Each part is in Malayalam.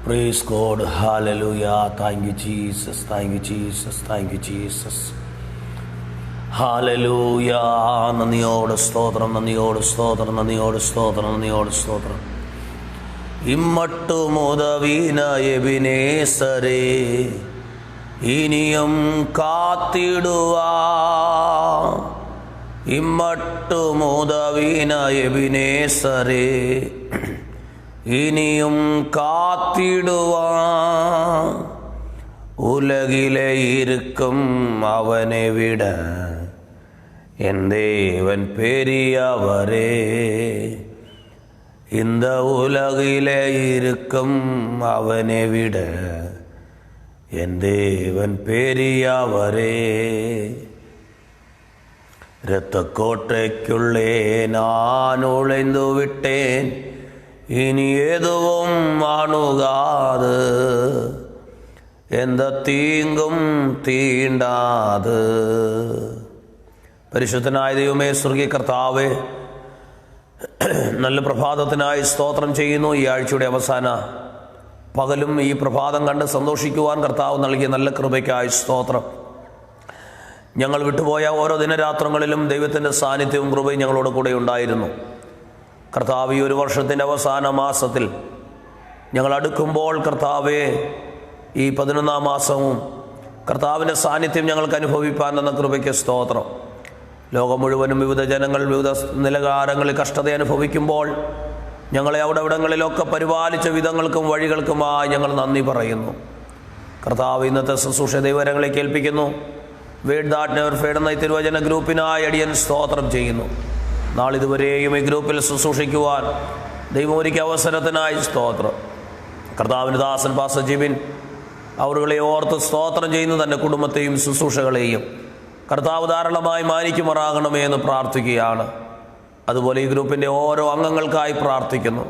Praise God. Hallelujah. Thank you, Jesus. Thank you, Jesus. Thank you, Jesus. Hallelujah. നന്ദിയോട് സ്തോത്രം, നന്ദിയോട് സ്തോത്രം, നന്ദിയോട് സ്തോത്രം, നന്ദിയോട് സ്തോത്രം. ഇമ്മട്ടുമുദവിന എബിനേസരേ, ഇനിയും കാത്തിടുവാ. ഇമ്മട്ടുമുദവിന എബിനേസരേ, ഇനിയും കാത്തിടുവാ. ഉലകിലെ ഇരിക്കും അവനെ വിട എൻ ദേവൻ പെരിയവരേ. இந்த உலகிலே இருக்கும் அவனை விட என் தேவன் பெரியவரே. இரத்தக்கோட்டைக்குள்ளே நான் நுழைந்து விட்டேன், இனி எதுவும் அணுகாது, எந்த தீங்கும் തീണ്ടാത്. പരിശുദ്ധനായ ദൈവമേ, സ്വർഗീയ കർത്താവേ, നല്ല പ്രഭാതത്തിനായി സ്തോത്രം ചെയ്യുന്നു. ഈ ആഴ്ചയുടെ അവസാന പകലും ഈ പ്രഭാതം കണ്ട് സന്തോഷിക്കുവാൻ കർത്താവ് നൽകിയ നല്ല കൃപയ്ക്കായി സ്തോത്രം. ഞങ്ങൾ വിട്ടുപോയ ഓരോ ദിനരാത്രങ്ങളിലും ദൈവത്തിൻ്റെ സാന്നിധ്യവും കൃപയും ഞങ്ങളോട് കൂടെ ഉണ്ടായിരുന്നു. കർത്താവ്, ഈ ഒരു വർഷത്തിൻ്റെ അവസാന മാസത്തിൽ ഞങ്ങൾ അടുക്കുമ്പോൾ കർത്താവെ, ഈ 11ാം മാസവും കർത്താവിൻ്റെ സാന്നിധ്യം ഞങ്ങൾക്ക് അനുഭവിപ്പാൻ എന്ന കൃപയ്ക്ക് സ്തോത്രം. ലോകം മുഴുവനും വിവിധ ജനങ്ങൾ വിവിധ നിലകാരങ്ങളിൽ കഷ്ടത അനുഭവിക്കുമ്പോൾ ഞങ്ങളെ അവിടങ്ങളിലൊക്കെ പരിപാലിച്ച വിധങ്ങൾക്കും വഴികൾക്കുമായി ഞങ്ങൾ നന്ദി പറയുന്നു. കർത്താവ്, ഇന്നത്തെ ശുശ്രൂഷ ദൈവകരങ്ങളിലേക്ക് ഏൽപ്പിക്കുന്നു. വേഡ് ദാറ്റ് നെവർ ഫെയ്ഡ് എന്ന തിരുവചന ഗ്രൂപ്പിനായി അടിയൻ സ്തോത്രം ചെയ്യുന്നു. നാളിതുവരെയും ഈ ഗ്രൂപ്പിൽ ശുശ്രൂഷിക്കുവാൻ ദൈവം ഒരുക്കിയ അവസരത്തിനായി സ്തോത്രം. കർത്താവിൻ്റെ ദാസൻ പാസ്റ്റർ ജിബിൻ അവരുകളെ ഓർത്ത് സ്തോത്രം ചെയ്യുന്നു. തൻ്റെ കുടുംബത്തെയും ശുശ്രൂഷകളെയും കർത്താവ് ധാരാളമായി മാനിക്കുമാറാകണമേ എന്ന് പ്രാർത്ഥിക്കുകയാണ്. അതുപോലെ ഈ ഗ്രൂപ്പിൻ്റെ ഓരോ അംഗങ്ങൾക്കായി പ്രാർത്ഥിക്കുന്നു.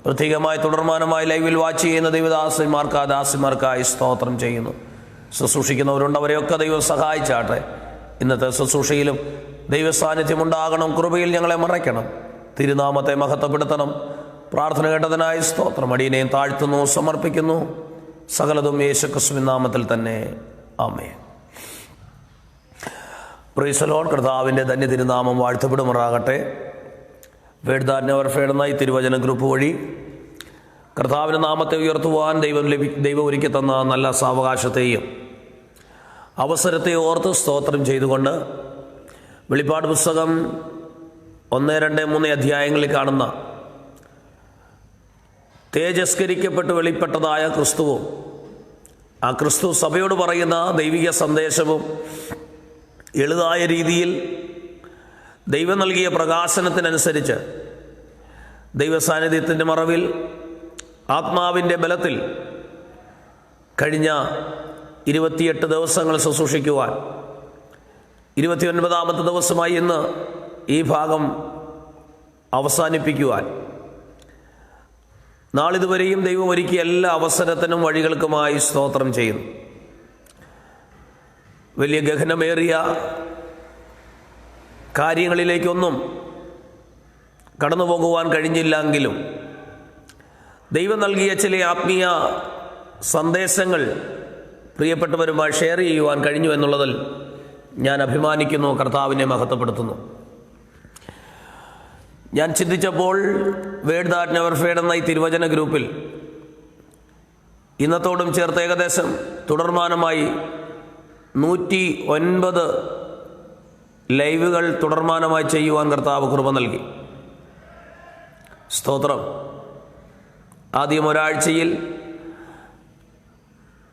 പ്രത്യേകമായി തുടർമാനമായി ലൈവിൽ വാച്ച് ചെയ്യുന്ന ദാസിമാർക്കായി സ്തോത്രം ചെയ്യുന്നു. ശുശ്രൂഷിക്കുന്നവരുണ്ട്, അവരെയൊക്കെ ദൈവം സഹായിച്ചാട്ടെ. ഇന്നത്തെ ശുശ്രൂഷയിലും ദൈവ സാന്നിധ്യം ഉണ്ടാകണം. കൃപയിൽ ഞങ്ങളെ മറയ്ക്കണം. തിരുനാമത്തെ മഹത്വപ്പെടുത്തണം. പ്രാർത്ഥന കേട്ടതിനായി സ്തോത്രം. അടിയനെയും താഴ്ത്തുന്നു, സമർപ്പിക്കുന്നു. സകലതും യേശുക്രിസ്തുവിൻ നാമത്തിൽ തന്നെ. ആമേൻ. Praise the Lord. കർത്താവിൻ്റെ ധന്യ തിരുനാമം വാഴ്ത്തപ്പെടുമാറാകട്ടെ. വേഡ് ദാറ്റ് നെവർ ഫെയ്ഡ് എന്ന ഈ തിരുവചന ഗ്രൂപ്പ് വഴി കർത്താവിൻ്റെ നാമത്തെ ഉയർത്തുവാൻ ദൈവം ഒരുക്കി തന്ന നല്ല സാവകാശത്തെയും അവസരത്തെ ഓർത്ത് സ്തോത്രം ചെയ്തുകൊണ്ട് വെളിപ്പാട് പുസ്തകം 1, 2, 3 അധ്യായങ്ങളിൽ കാണുന്ന തേജസ്കരിക്കപ്പെട്ട് വെളിപ്പെട്ടതായ ക്രിസ്തുവും ആ ക്രിസ്തു സഭയോട് പറയുന്ന ദൈവിക സന്ദേശവും എളുതായ രീതിയിൽ ദൈവം നൽകിയ പ്രകാശനത്തിനനുസരിച്ച് ദൈവസാന്നിധ്യത്തിൻ്റെ മറവിൽ ആത്മാവിൻ്റെ ബലത്തിൽ കഴിഞ്ഞ 28 ദിവസങ്ങൾ ശുശ്രൂഷിക്കുവാൻ 29ാമത്തെ ദിവസമായി ഇന്ന് ഈ ഭാഗം അവസാനിപ്പിക്കുവാൻ നാളിതുവരെയും ദൈവം ഒരുക്കിയ എല്ലാ അവസരത്തിനും വഴികൾക്കുമായി സ്തോത്രം ചെയ്യുന്നു. വലിയ ഗഹനമേറിയ കാര്യങ്ങളിലേക്കൊന്നും കടന്നു പോകുവാൻ കഴിഞ്ഞില്ലെങ്കിലും ദൈവം നൽകിയ ചില ആത്മീയ സന്ദേശങ്ങൾ പ്രിയപ്പെട്ടവരുമായി ഷെയർ ചെയ്യുവാൻ കഴിഞ്ഞു എന്നുള്ളതിൽ ഞാൻ അഭിമാനിക്കുന്നു. കർത്താവിനെ മഹത്വപ്പെടുത്തുന്നു. ഞാൻ ചിന്തിച്ചപ്പോൾ വേഡ് ദാറ്റ് നെവർ ഫെയ്ഡ് എന്ന ഈ തിരുവചന ഗ്രൂപ്പിൽ ഇന്നത്തോടും ചേർത്ത് ഏകദേശം തുടർമാനമായി 109 ലൈവുകൾ തുടർമാനമായി ചെയ്യുവാൻ കർത്താവ് കൃപ നൽകി. സ്തോത്രം. ആദ്യം ഒരാഴ്ചയിൽ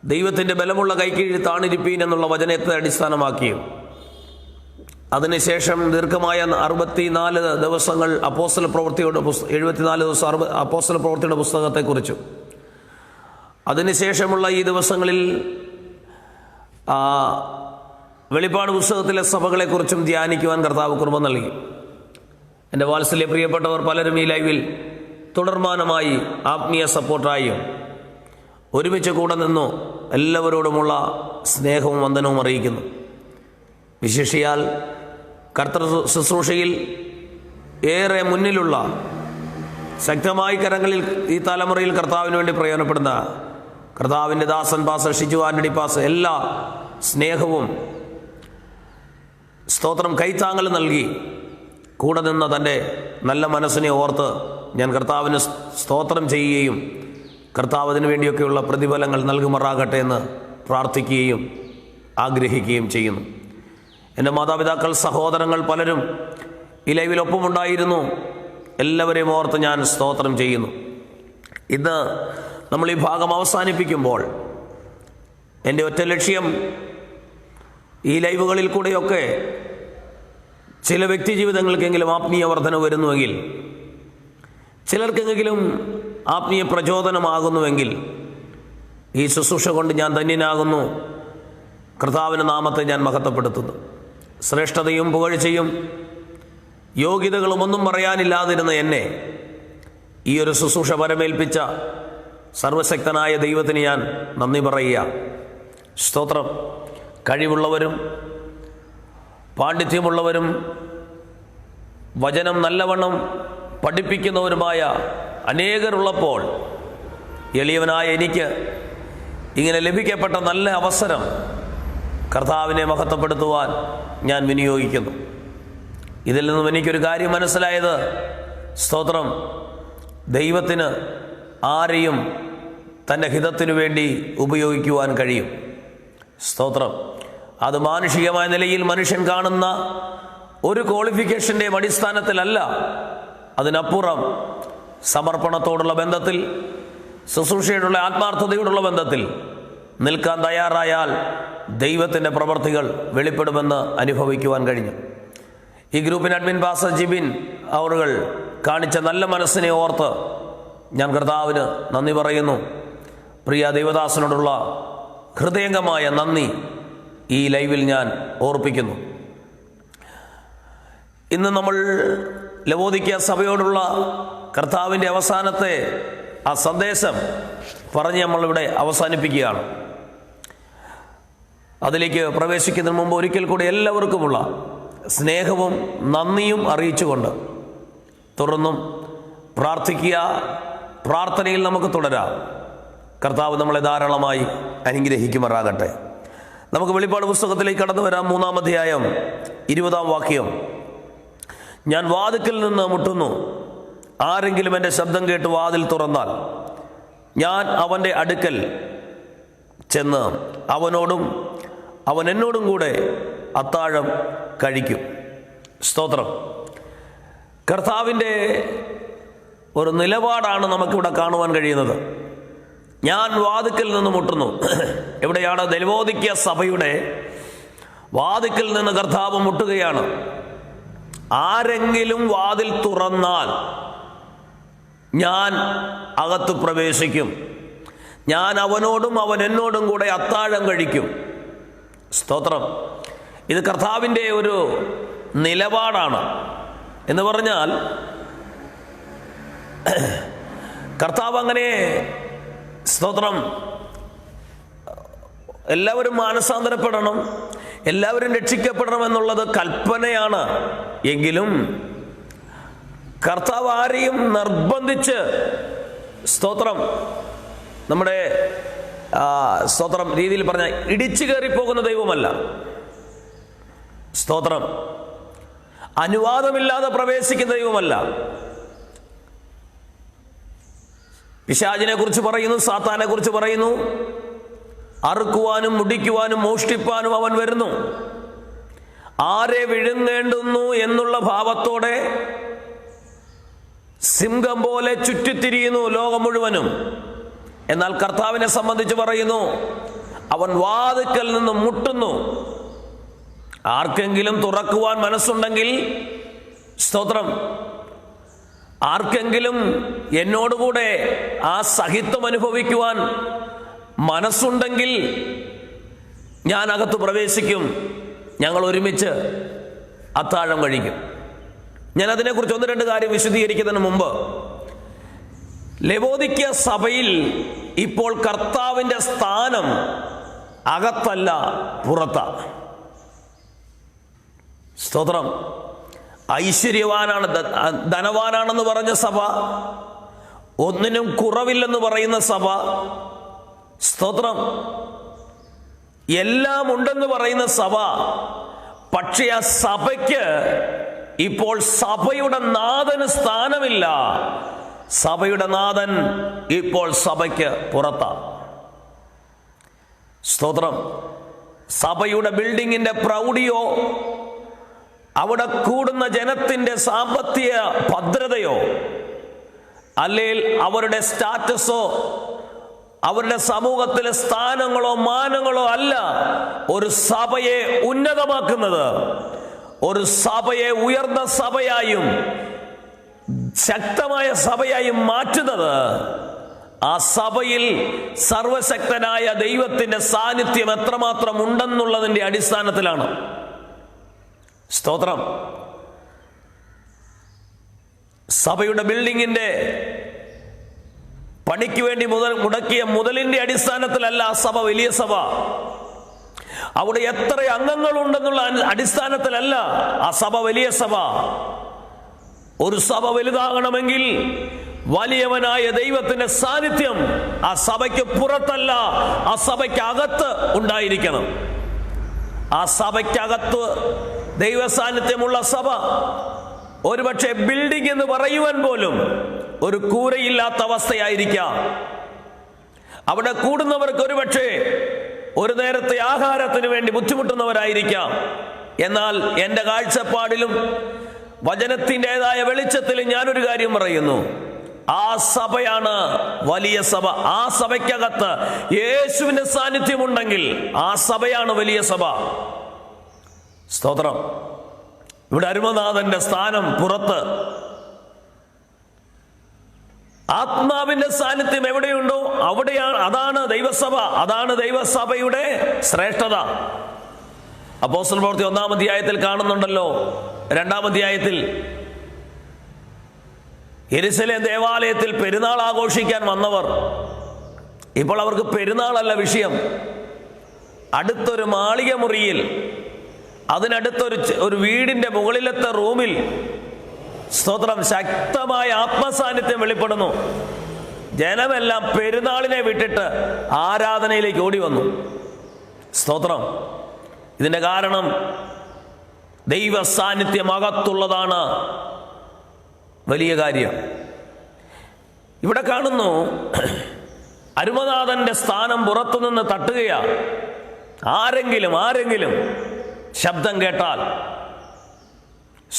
ദൈവത്തിൻ്റെ ബലമുള്ള കൈക്കീഴിൽ താണിരിപ്പീൻ എന്നുള്ള വചനത്തെ അടിസ്ഥാനമാക്കിയും അതിനുശേഷം ദീർഘമായ 64 ദിവസങ്ങൾ അപ്പോസ്തല പ്രവൃത്തിയുടെ 74 ദിവസം അപ്പോസ്തല പ്രവൃത്തിയുടെ പുസ്തകത്തെക്കുറിച്ചും അതിനുശേഷമുള്ള ഈ ദിവസങ്ങളിൽ വെളിപ്പാട് പുസ്തകത്തിലെ സഭകളെക്കുറിച്ചും ധ്യാനിക്കുവാൻ കർത്താവ് കൃപ നൽകി. എൻ്റെ വാത്സല്യ പ്രിയപ്പെട്ടവർ പലരും ഈ ലൈവിൽ തുടർമാനമായി ആത്മീയ സപ്പോർട്ടായും ഒരുമിച്ച് കൂടെ നിന്നു എല്ലാവരോടുമുള്ള സ്നേഹവും വന്ദനവും അറിയിക്കുന്നു. വിശേഷിയാൽ കർത്തൃ ശുശ്രൂഷയിൽ ഏറെ മുന്നിലുള്ള ശക്തമായി കരങ്ങളിൽ ഈ തലമുറയിൽ കർത്താവിന് വേണ്ടി പ്രയോജനപ്പെടുന്ന കർത്താവിൻ്റെ ദാസൻ പാസ്റ്റർ ഷിജു ആന്റണി പാസ്റ്റർ എല്ലാ സ്നേഹവും സ്തോത്രം കൈത്താങ്ങൽ നൽകി കൂടെ നിന്ന തൻ്റെ നല്ല മനസ്സിനെ ഓർത്ത് ഞാൻ കർത്താവിന് സ്തോത്രം ചെയ്യുകയും കർത്താവ് അതിനു വേണ്ടിയൊക്കെയുള്ള പ്രതിഫലങ്ങൾ നൽകുമാറാകട്ടെ എന്ന് പ്രാർത്ഥിക്കുകയും ആഗ്രഹിക്കുകയും ചെയ്യുന്നു. എൻ്റെ മാതാപിതാക്കൾ, സഹോദരങ്ങൾ പലരും ഈ ലൈവിലൊപ്പമുണ്ടായിരുന്നു. എല്ലാവരെയും ഓർത്ത് ഞാൻ സ്തോത്രം ചെയ്യുന്നു. ഇന്ന് നമ്മൾ ഈ ഭാഗം അവസാനിപ്പിക്കുമ്പോൾ എൻ്റെ ഒറ്റ ലക്ഷ്യം, ഈ ലൈവുകളിൽ കൂടെയൊക്കെ ചില വ്യക്തി ജീവിതങ്ങൾക്കെങ്കിലും ആത്മീയ വർധന വരുന്നുവെങ്കിൽ, ചിലർക്കെങ്കിലും ആത്മീയ പ്രചോദനമാകുന്നുവെങ്കിൽ ഈ ശുശ്രൂഷ കൊണ്ട് ഞാൻ ധന്യനാകുന്നു. കർത്താവിൻ്റെ നാമത്തെ ഞാൻ മഹത്വപ്പെടുത്തുന്നു. ശ്രേഷ്ഠതയും പുകഴ്ചയും യോഗ്യതകളും ഒന്നും പറയാനില്ലാതിരുന്ന എന്നെ ഈ ഒരു ശുശ്രൂഷ പരമേൽപ്പിച്ച സർവശക്തനായ ദൈവത്തിന് ഞാൻ നന്ദി പറയുക. സ്തോത്രം. കഴിവുള്ളവരും പാണ്ഡിത്യമുള്ളവരും വചനം നല്ലവണ്ണം പഠിപ്പിക്കുന്നവരുമായ അനേകരുള്ളപ്പോൾ എളിയവനായ എനിക്ക് ഇങ്ങനെ ലഭിക്കപ്പെട്ട നല്ല അവസരം കർത്താവിനെ മഹത്വപ്പെടുത്തുവാൻ ഞാൻ വിനിയോഗിക്കുന്നു. ഇതിൽ നിന്നും എനിക്കൊരു കാര്യം മനസ്സിലായത്, സ്തോത്രം, ദൈവത്തിന് ആരെയും തൻ്റെ ഹിതത്തിനു വേണ്ടി ഉപയോഗിക്കുവാൻ കഴിയും. സ്തോത്രം. അത് മാനുഷികമായ നിലയിൽ മനുഷ്യൻ കാണുന്ന ഒരു ക്വാളിഫിക്കേഷൻ്റെയും അടിസ്ഥാനത്തിലല്ല, അതിനപ്പുറം സമർപ്പണത്തോടുള്ള ബന്ധത്തിൽ, ശുശ്രൂഷയോടുള്ള ആത്മാർത്ഥതയോടുള്ള ബന്ധത്തിൽ നിൽക്കാൻ തയ്യാറായാൽ ദൈവത്തിൻ്റെ പ്രവർത്തികൾ വെളിപ്പെടുമെന്ന് അനുഭവിക്കുവാൻ കഴിഞ്ഞു. ഈ ഗ്രൂപ്പിന് അഡ്മിൻ പാസ്റ്റർ ജിബിൻ അവറുകൾ കാണിച്ച നല്ല മനസ്സിനെ ഓർത്ത് ഞാൻ കർത്താവിന് നന്ദി പറയുന്നു. പ്രിയ ദൈവദാസനോടുള്ള ഹൃദയംഗമായ നന്ദി ഈ ലൈവിൽ ഞാൻ ഓർപ്പിക്കുന്നു. ഇന്ന് നമ്മൾ ലവോദിക്ക സഭയോടുള്ള കർത്താവിൻ്റെ അവസാനത്തെ ആ സന്ദേശം പറഞ്ഞ് നമ്മളിവിടെ അവസാനിപ്പിക്കുകയാണ്. അതിലേക്ക് പ്രവേശിക്കുന്നതിന് മുമ്പ് ഒരിക്കൽ കൂടി എല്ലാവർക്കുമുള്ള സ്നേഹവും നന്ദിയും അറിയിച്ചുകൊണ്ട് തുടർന്നും പ്രാർത്ഥിക്കുക. പ്രാർത്ഥനയിൽ നമുക്ക് തുടരാം. കർത്താവ് നമ്മളെ ധാരാളമായി അനുഗ്രഹിക്കുമാറാകട്ടെ. നമുക്ക് വെളിപ്പാട് പുസ്തകത്തിലേക്ക് കടന്നു വരാം. 3-ാം അധ്യായം 20-ാം വാക്യം. ഞാൻ വാതിൽക്കൽ നിന്ന് മുട്ടുന്നു. ആരെങ്കിലും എൻ്റെ ശബ്ദം കേട്ട് വാതിൽ തുറന്നാൽ ഞാൻ അവൻ്റെ അടുക്കൽ ചെന്ന് അവനോടും അവൻ എന്നോടും കൂടെ അത്താഴം കഴിക്കും. സ്തോത്രം. കർത്താവിൻ്റെ ഒരു നിലപാടാണ് നമുക്കിവിടെ കാണുവാൻ കഴിയുന്നത്. ഞാൻ വാതിൽക്കൽ നിന്ന് മുട്ടുന്നു. എവിടെയാണ്? ലവോദിക്ക സഭയുടെ വാതിൽക്കൽ നിന്ന് കർത്താവ് മുട്ടുകയാണ്. ആരെങ്കിലും വാതിൽ തുറന്നാൽ ഞാൻ അകത്ത് പ്രവേശിക്കും, ഞാൻ അവനോടും അവൻ എന്നോടും കൂടെ അത്താഴം കഴിക്കും. സ്തോത്രം. ഇത് കർത്താവിൻ്റെ ഒരു നിലപാടാണ്. എന്ന് പറഞ്ഞാൽ കർത്താവ് അങ്ങനെ, സ്തോത്രം, എല്ലാവരും മാനസാന്തരപ്പെടണം, എല്ലാവരും രക്ഷിക്കപ്പെടണം എന്നുള്ളത് കൽപ്പനയാണ്. എങ്കിലും കർത്താവ് ആരെയും നിർബന്ധിച്ച്, സ്തോത്രം, നമ്മുടെ സ്തോത്രം രീതിയിൽ പറഞ്ഞാൽ ഇടിച്ചു കയറിപ്പോകുന്ന ദൈവമല്ല. സ്തോത്രം. അനുവാദമില്ലാതെ പ്രവേശിക്കുന്ന ദൈവമല്ല. പിശാചിനെ കുറിച്ച് പറയുന്നു, സാത്താനെ കുറിച്ച് പറയുന്നു, അറുക്കുവാനും മുടിക്കുവാനും മോഷ്ടിപ്പാനും അവൻ വരുന്നു. ആരെ വിഴുങ്ങേണ്ടുന്നു എന്നുള്ള ഭാവത്തോടെ സിംഹം പോലെ ചുറ്റിത്തിരിയുന്നു ലോകം മുഴുവനും. എന്നാൽ കർത്താവിനെ സംബന്ധിച്ച് പറയുന്നു, അവൻ വാതിൽക്കൽ നിന്ന് മുട്ടുന്നു. ആർക്കെങ്കിലും തുറക്കുവാൻ മനസ്സുണ്ടെങ്കിൽ, സ്തോത്രം, ആർക്കെങ്കിലും എന്നോടുകൂടെ ആ സഹിത്വം അനുഭവിക്കുവാൻ മനസ്സുണ്ടെങ്കിൽ ഞാൻ അകത്ത് പ്രവേശിക്കും, ഞങ്ങൾ ഒരുമിച്ച് അത്താഴം കഴിക്കും. ഞാൻ അതിനെക്കുറിച്ച് 1-2 കാര്യം വിശദീകരിക്കുന്നതിന് മുമ്പ്, ലവോദിക്ക സഭയിൽ ഇപ്പോൾ കർത്താവിൻ്റെ സ്ഥാനം അകത്തല്ല, പുറത്താണ്. സ്തോത്രം. ഐശ്വര്യവാനാണ്, ധനവാനാണെന്ന് പറഞ്ഞ സഭ ഒന്നിനും കുറവില്ലെന്ന് പറയുന്ന സഭ, സ്തോത്രം, എല്ലാം ഉണ്ടെന്ന് പറയുന്ന സഭ. പക്ഷേ ആ സഭയ്ക്ക് ഇപ്പോൾ സഭയുടെ നാഥന് സ്ഥാനമില്ല. സഭയുടെ നാഥൻ ഇപ്പോൾ സഭയ്ക്ക് പുറത്താണ്. സ്തോത്രം. സഭയുടെ ബിൽഡിങ്ങിന്റെ പ്രൗഢിയോ അവിടെ കൂടുന്ന ജനത്തിന്റെ സാമ്പത്തിക ഭദ്രതയോ അല്ലെങ്കിൽ അവരുടെ സ്റ്റാറ്റസോ അവരുടെ സമൂഹത്തിലെ സ്ഥാനങ്ങളോ മാനങ്ങളോ അല്ല ഒരു സഭയെ ഉന്നതമാക്കുന്നത്. ഒരു സഭയെ ഉയർന്ന സഭയായും ശക്തമായ സഭയായും മാറ്റുന്നത് ആ സഭയിൽ സർവശക്തനായ ദൈവത്തിന്റെ സാന്നിധ്യം എത്രമാത്രം ഉണ്ടെന്നുള്ളതിന്റെ അടിസ്ഥാനത്തിലാണ്. സ്തോത്രം. സഭയുടെ ബിൽഡിങ്ങിന്റെ പണിക്ക് വേണ്ടി മുടക്കിയ മുതലിന്റെ അടിസ്ഥാനത്തിലല്ല ആ സഭ വലിയ സഭ. അവിടെ എത്ര അംഗങ്ങളുണ്ടെന്നുള്ള അടിസ്ഥാനത്തിലല്ല ആ സഭ വലിയ സഭ. ഒരു സഭ വലുതാകണമെങ്കിൽ വലിയവനായ ദൈവത്തിന്റെ സാന്നിധ്യം ആ സഭയ്ക്ക് പുറത്തല്ല, ആ സഭയ്ക്ക് അകത്ത് ഉണ്ടായിരിക്കണം. ആ സഭയ്ക്കകത്ത് ദൈവ സാന്നിധ്യമുള്ള സഭ ഒരുപക്ഷെ ബിൽഡിംഗ് എന്ന് പറയുവാൻ പോലും ഒരു കൂരയില്ലാത്ത അവസ്ഥയായിരിക്കാം. അവിടെ കൂടുന്നവർക്ക് ഒരുപക്ഷെ ഒരു നേരത്തെ ആഹാരത്തിന് വേണ്ടി ബുദ്ധിമുട്ടുന്നവരായിരിക്കാം. എന്നാൽ എൻ്റെ കാഴ്ചപ്പാടിലും വചനത്തിൻ്റെതായ വെളിച്ചത്തിലും ഞാനൊരു കാര്യം പറയുന്നു, ആ സഭയാണ് വലിയ സഭ. ആ സഭയ്ക്കകത്ത് യേശുവിന്റെ സാന്നിധ്യമുണ്ടെങ്കിൽ ആ സഭയാണ് വലിയ സഭ. സ്തോത്രം. ഇവിടെ അരുമനാഥന്റെ സ്ഥാനം പുറത്ത്. ആത്മാവിന്റെ സാന്നിധ്യം എവിടെയുണ്ടോ അവിടെയാണ്, അതാണ് ദൈവസഭ, അതാണ് ദൈവസഭയുടെ ശ്രേഷ്ഠത. അപ്പോസ്തല പ്രവൃത്തി 1-ാം അധ്യായത്തിൽ കാണുന്നുണ്ടല്ലോ. 2-ാം അധ്യായത്തിൽ യെരുശലേം ദേവാലയത്തിൽ പെരുന്നാൾ ആഘോഷിക്കാൻ വന്നവർ, ഇപ്പോൾ അവർക്ക് പെരുന്നാളല്ല വിഷയം. അടുത്തൊരു മാളിക മുറിയിൽ, അതിനടുത്തൊരു വീടിന്റെ മുകളിലത്തെ റൂമിൽ, സ്തോത്രം, ശക്തമായ ആത്മസാന്നിധ്യം വെളിപ്പെടുന്നു. ജനമെല്ലാം പെരുന്നാളിനെ വിട്ടിട്ട് ആരാധനയിലേക്ക് ഓടി വന്നു. സ്തോത്രം. ഇതിന്റെ കാരണം ദൈവ സാന്നിധ്യം അകത്തുള്ളതാണ് വലിയ കാര്യം. ഇവിടെ കാണുന്നു, അരുമനാഥന്റെ സ്ഥാനം പുറത്തുനിന്ന് തട്ടുകയാ. ആരെങ്കിലും ശബ്ദം കേട്ടാൽ,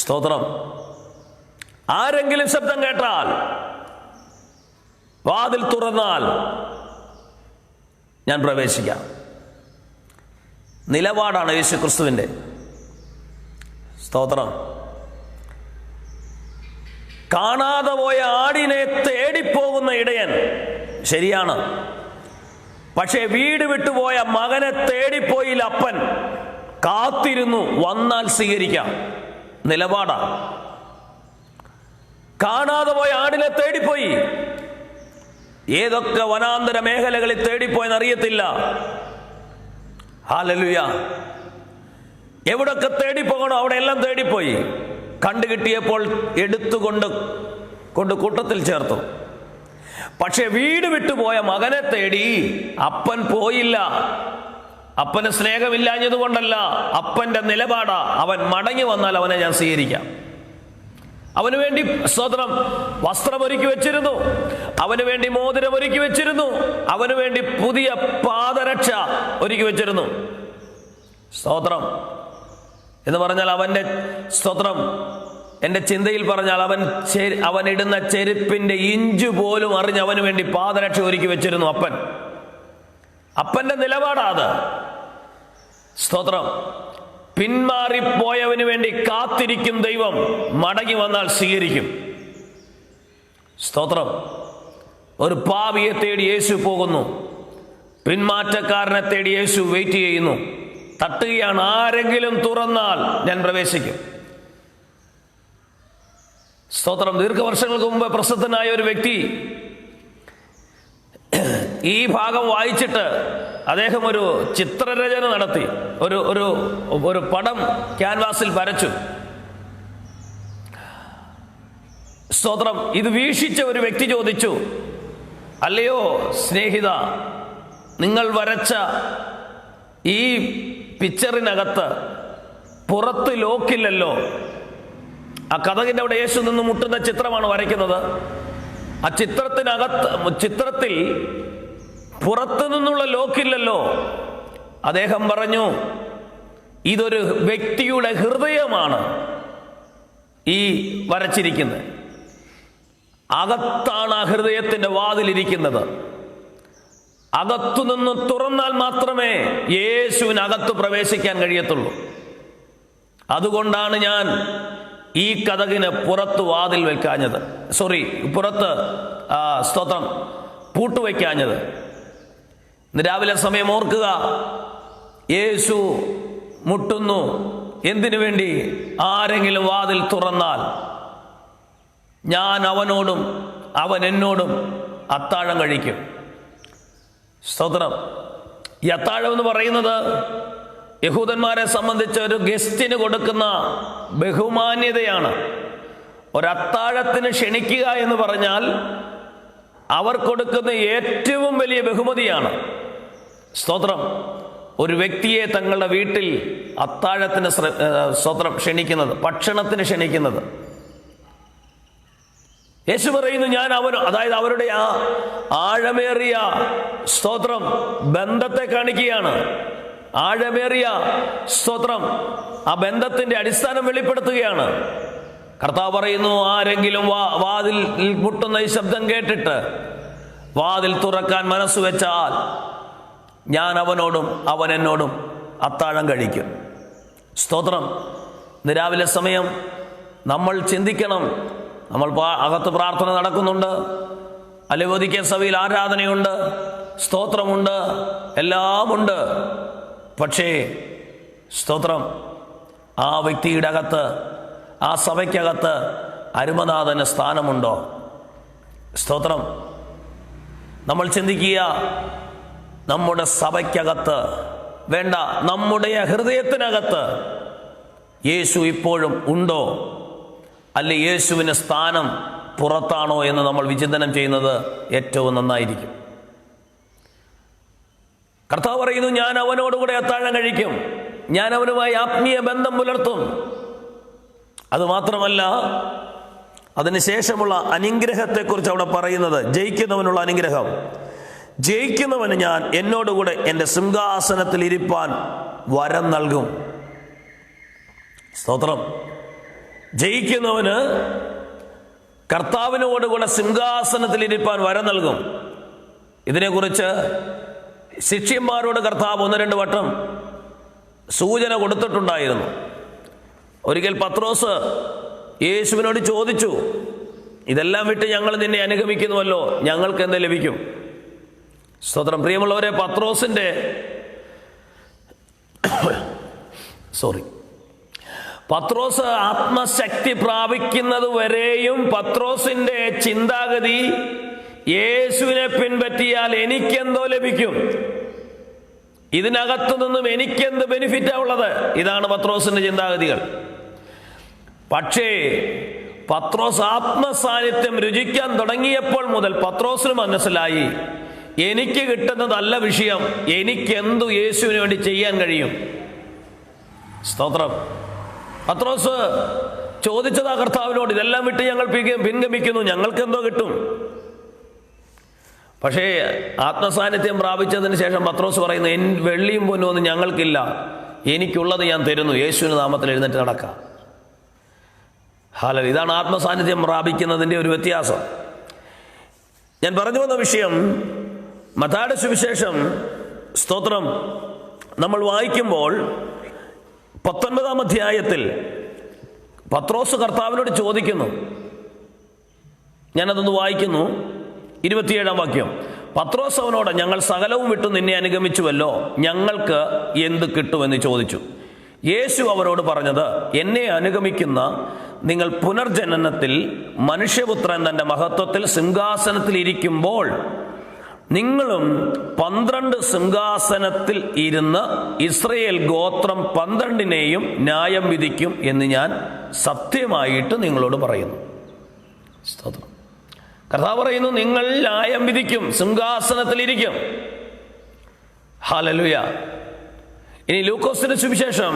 സ്തോത്രം, ആരെങ്കിലും ശബ്ദം കേട്ടാൽ, വാതിൽ തുറന്നാൽ ഞാൻ പ്രവേശിക്കാം. നിലപാടാണ് യേശു ക്രിസ്തുവിന്റെ. സ്തോത്രം. കാണാതെ പോയ ആടിനെ തേടിപ്പോകുന്ന ഇടയൻ, ശരിയാണ്. പക്ഷേ വീട് വിട്ടുപോയ മകനെ തേടിപ്പോയില്ല അപ്പൻ. കാത്തിരുന്നു, വന്നാൽ സ്വീകരിക്കാം. നിലപാടാ. കാണാതെ പോയ ആടിനെ തേടിപ്പോയി. ഏതൊക്കെ വനാന്തര മേഖലകളിൽ തേടിപ്പോയെന്ന് അറിയത്തില്ല. ഹല്ലേലൂയ. എവിടൊക്കെ തേടിപ്പോകണോ അവിടെ എല്ലാം തേടിപ്പോയി. കണ്ടുകിട്ടിയപ്പോൾ എടുത്തുകൊണ്ട് കൂട്ടത്തിൽ ചേർത്തു. പക്ഷെ വീട് വിട്ടുപോയ മകനെ തേടി അപ്പൻ പോയില്ല. അപ്പന് സ്നേഹമില്ലാഞ്ഞതുകൊണ്ടല്ല, അപ്പന്റെ നിലപാടാ. അവൻ മടങ്ങി വന്നാൽ അവനെ ഞാൻ സ്വീകരിക്കാം. അവന് വേണ്ടി, സ്തോത്രം, വസ്ത്രമൊരുക്കി വെച്ചിരുന്നു, അവന് വേണ്ടി മോതിരം ഒരുക്കി വെച്ചിരുന്നു, അവന് വേണ്ടി പുതിയ പാദരക്ഷ ഒരുക്കി വെച്ചിരുന്നു. സ്തോത്രം. എന്ന് പറഞ്ഞാൽ അവന്റെ, സ്തോത്രം, എൻ്റെ ചിന്തയിൽ പറഞ്ഞാൽ അവൻ ഇടുന്ന ചെരുപ്പിന്റെ ഇഞ്ചു പോലും അറിഞ്ഞ് അവന് വേണ്ടി പാദരക്ഷ ഒരുക്കി വെച്ചിരുന്നു അപ്പൻ. അപ്പന്റെ നിലപാടാ അത്. സ്തോത്രം. പിന്മാറിപ്പോയവന് വേണ്ടി കാത്തിരിക്കും ദൈവം, മടങ്ങി വന്നാൽ സ്വീകരിക്കും. സ്തോത്രം. ഒരു പാപിയെ തേടി യേശു പോകുന്നു, പിന്മാറ്റക്കാരനെ തേടി യേശു വെയിറ്റ് ചെയ്യുന്നു. തട്ടുകയാണ്. ആരെങ്കിലും തുറന്നാൽ ഞാൻ പ്രവേശിക്കും. സ്തോത്രം. ദീർഘവർഷങ്ങൾക്ക് മുമ്പ് പ്രസിദ്ധനായ ഒരു വ്യക്തി ഈ ഭാഗം വായിച്ചിട്ട് അദ്ദേഹം ഒരു ചിത്രരചന നടത്തി, ഒരു പടം ക്യാൻവാസിൽ വരച്ചു. സ്തോത്രം. ഇത് വീക്ഷിച്ച ഒരു വ്യക്തി ചോദിച്ചു, അല്ലയോ സ്നേഹിത, നിങ്ങൾ വരച്ച ഈ പിക്ചറിനകത്ത് പുറത്ത് ലോക്കില്ലല്ലോ. ആ കതകിൻ്റെ അവിടെ യേശു നിന്ന് മുട്ടുന്ന ചിത്രമാണ് വരയ്ക്കുന്നത്. ആ ചിത്രത്തിൽ പുറത്തു നിന്നുള്ള ലോക്കില്ലല്ലോ. അദ്ദേഹം പറഞ്ഞു, ഇതൊരു വ്യക്തിയുടെ ഹൃദയമാണ് ഈ വരച്ചിരിക്കുന്നത്. അകത്താണ് ആ ഹൃദയത്തിന്റെ വാതിലിരിക്കുന്നത്. അകത്തുനിന്ന് തുറന്നാൽ മാത്രമേ യേശുവിനകത്ത് പ്രവേശിക്കാൻ കഴിയത്തുള്ളൂ. അതുകൊണ്ടാണ് ഞാൻ ഈ കതകിന് പുറത്ത് വാതിൽ വെക്കാഞ്ഞത്, പുറത്ത് സ്തോത്രം പൂട്ടുവയ്ക്കാഞ്ഞത്. ഇന്ന് രാവിലെ സമയം ഓർക്കുക, യേശു മുട്ടുന്നു. എന്തിനു വേണ്ടി? ആരെങ്കിലും വാതിൽ തുറന്നാൽ ഞാൻ അവനോടും അവൻ എന്നോടും അത്താഴം കഴിക്കും. സ്തോത്രം. ഈ അത്താഴം എന്ന് പറയുന്നത് യഹൂദന്മാരെ സംബന്ധിച്ച് ഒരു ഗസ്റ്റിന് കൊടുക്കുന്ന ബഹുമാന്യതയാണ്. ഒരത്താഴത്തിന് ക്ഷണിക്കുക എന്ന് പറഞ്ഞാൽ അവർ കൊടുക്കുന്ന ഏറ്റവും വലിയ ബഹുമതിയാണ്. സ്തോത്രം. ഒരു വ്യക്തിയെ തങ്ങളുടെ വീട്ടിൽ അത്താഴത്തിന് സ്തോത്രം ക്ഷണിക്കുന്നത്, ഭക്ഷണത്തിന് ക്ഷണിക്കുന്നത്. യേശു പറയുന്നു, ഞാൻ അതായത് അവരുടെ ആ ആഴമേറിയ സ്തോത്രം ബന്ധത്തെ കാണിക്കുകയാണ്. ആഴമേറിയ സ്തോത്രം ആ ബന്ധത്തിന്റെ അടിസ്ഥാനം വെളിപ്പെടുത്തുകയാണ്. കർത്താവ് പറയുന്നു, ആരെങ്കിലും വാതിൽ മുട്ടുന്ന ഈ ശബ്ദം കേട്ടിട്ട് വാതിൽ തുറക്കാൻ മനസ്സ് വെച്ചാൽ ഞാൻ അവനോടും അവൻ എന്നോടും അത്താഴം കഴിക്കും. സ്തോത്രം. ഇന്ന് രാവിലെ സമയം നമ്മൾ ചിന്തിക്കണം. നമ്മൾ അകത്ത് പ്രാർത്ഥന നടക്കുന്നുണ്ട്, അലവോദിക്ക സഭയിൽ ആരാധനയുണ്ട്, സ്തോത്രമുണ്ട്, എല്ലാമുണ്ട്. പക്ഷേ സ്തോത്രം, ആ വ്യക്തിയുടെ അകത്ത്, ആ സഭയ്ക്കകത്ത് അരുമനാഥന് സ്ഥാനമുണ്ടോ? സ്തോത്രം. നമ്മൾ ചിന്തിക്കുക, നമ്മുടെ സഭയ്ക്കകത്ത് വേണ്ട, നമ്മുടെ ഹൃദയത്തിനകത്ത് യേശു ഇപ്പോഴും ഉണ്ടോ, അല്ലെ യേശുവിന് സ്ഥാനം പുറത്താണോ എന്ന് നമ്മൾ വിചിന്തനം ചെയ്യുന്നത് ഏറ്റവും നന്നായിരിക്കും. കർത്താവ് പറയുന്നു, ഞാൻ അവനോടുകൂടെ അത്താഴം കഴിക്കും, ഞാൻ അവനുമായി ആത്മീയ ബന്ധം പുലർത്തും. അതുമാത്രമല്ല, അതിനുശേഷമുള്ള അനുഗ്രഹത്തെക്കുറിച്ച് അവിടെ പറയുന്നത്, ജയിക്കുന്നവനുള്ള അനുഗ്രഹം. ജയിക്കുന്നവന് ഞാൻ എന്നോടുകൂടെ എൻ്റെ സിംഹാസനത്തിൽ ഇരിപ്പാൻ വരം നൽകും. സ്തോത്രം. ജയിക്കുന്നവന് കർത്താവിനോടുകൂടെ സിംഹാസനത്തിൽ ഇരിപ്പാൻ വരം നൽകും. ഇതിനെക്കുറിച്ച് ശിഷ്യന്മാരോട് കർത്താവ് 1-2 വട്ടം സൂചന കൊടുത്തിട്ടുണ്ടായിരുന്നു. ഒരിക്കൽ പത്രോസ് യേശുവിനോട് ചോദിച്ചു, ഇതെല്ലാം വിട്ട് ഞങ്ങൾ നിന്നെ അനുഗമിക്കുന്നുവല്ലോ, ഞങ്ങൾക്ക് എന്ത് ലഭിക്കും? സ്തോത്രം. പ്രിയമുള്ളവരെ, പത്രോസ് ആത്മശക്തി പ്രാപിക്കുന്നത് വരെയും പത്രോസിന്റെ ചിന്താഗതി, യേശുവിനെ പിൻപറ്റിയാൽ എനിക്കെന്തോ ലഭിക്കും, ഇതിനകത്തു നിന്നും എനിക്കെന്ത് ബെനിഫിറ്റാ ഉള്ളത്, ഇതാണ് പത്രോസിന്റെ ചിന്താഗതികൾ. പക്ഷേ പത്രോസ് ആത്മസാന്നിധ്യം രുചിക്കാൻ തുടങ്ങിയപ്പോൾ മുതൽ പത്രോസിന് മനസ്സിലായി, എനിക്ക് കിട്ടുന്നതല്ല വിഷയം, എനിക്കെന്തു യേശുവിന് വേണ്ടി ചെയ്യാൻ കഴിയും. സ്തോത്രം. പത്രോസ് ചോദിച്ചതാ കർത്താവിനോട്, ഇതെല്ലാം വിട്ട് ഞങ്ങൾ പിൻഗമിക്കുന്നു, ഞങ്ങൾക്ക് എന്തോ കിട്ടും. പക്ഷേ ആത്മസാന്നിധ്യം പ്രാപിച്ചതിന് ശേഷം പത്രോസ് പറയുന്നു, വെള്ളിയും പൊന്നും ഒന്നും ഞങ്ങൾക്കില്ല, എനിക്കുള്ളത് ഞാൻ തരുന്നു, യേശുവിന്റെ നാമത്തിൽ എഴുന്നേറ്റ് നടക്കാം. ഹല്ലേലൂയ. ഇതാണ് ആത്മസാന്നിധ്യം പ്രാപിക്കുന്നതിൻ്റെ ഒരു വ്യത്യാസം. ഞാൻ പറഞ്ഞു വന്ന വിഷയം, മത്തായിയുടെ സുവിശേഷം സ്തോത്രം നമ്മൾ വായിക്കുമ്പോൾ 19-ാം അധ്യായത്തിൽ പത്രോസ് കർത്താവിനോട് ചോദിക്കുന്നു. ഞാനതൊന്ന് വായിക്കുന്നു. 27-ാം വാക്യം. പത്രോസ് അവനോട്, ഞങ്ങൾ സകലവും വിട്ടു നിന്നെ അനുഗമിച്ചുവല്ലോ, ഞങ്ങൾക്ക് എന്ത് കിട്ടുമെന്ന് ചോദിച്ചു. യേശു അവരോട് പറഞ്ഞത്, എന്നെ അനുഗമിക്കുന്ന നിങ്ങൾ പുനർജനനത്തിൽ മനുഷ്യപുത്രൻ തന്റെ മഹത്വത്തിൽ സിംഹാസനത്തിൽ ഇരിക്കുമ്പോൾ നിങ്ങളും 12 സിംഹാസനത്തിൽ ഇരുന്ന് ഇസ്രയേൽ ഗോത്രം 12-നെയും ന്യായം വിധിക്കും എന്ന് ഞാൻ സത്യമായിട്ട് നിങ്ങളോട് പറയുന്നു. സ്തോത്രം. കർത്താവ് പറയുന്നു, നിങ്ങൾ ന്യായം വിധിക്കും, സിംഹാസനത്തിലിരിക്കും. ഹല്ലേലൂയ. ഇനി ലൂക്കോസിന്റെ സുവിശേഷം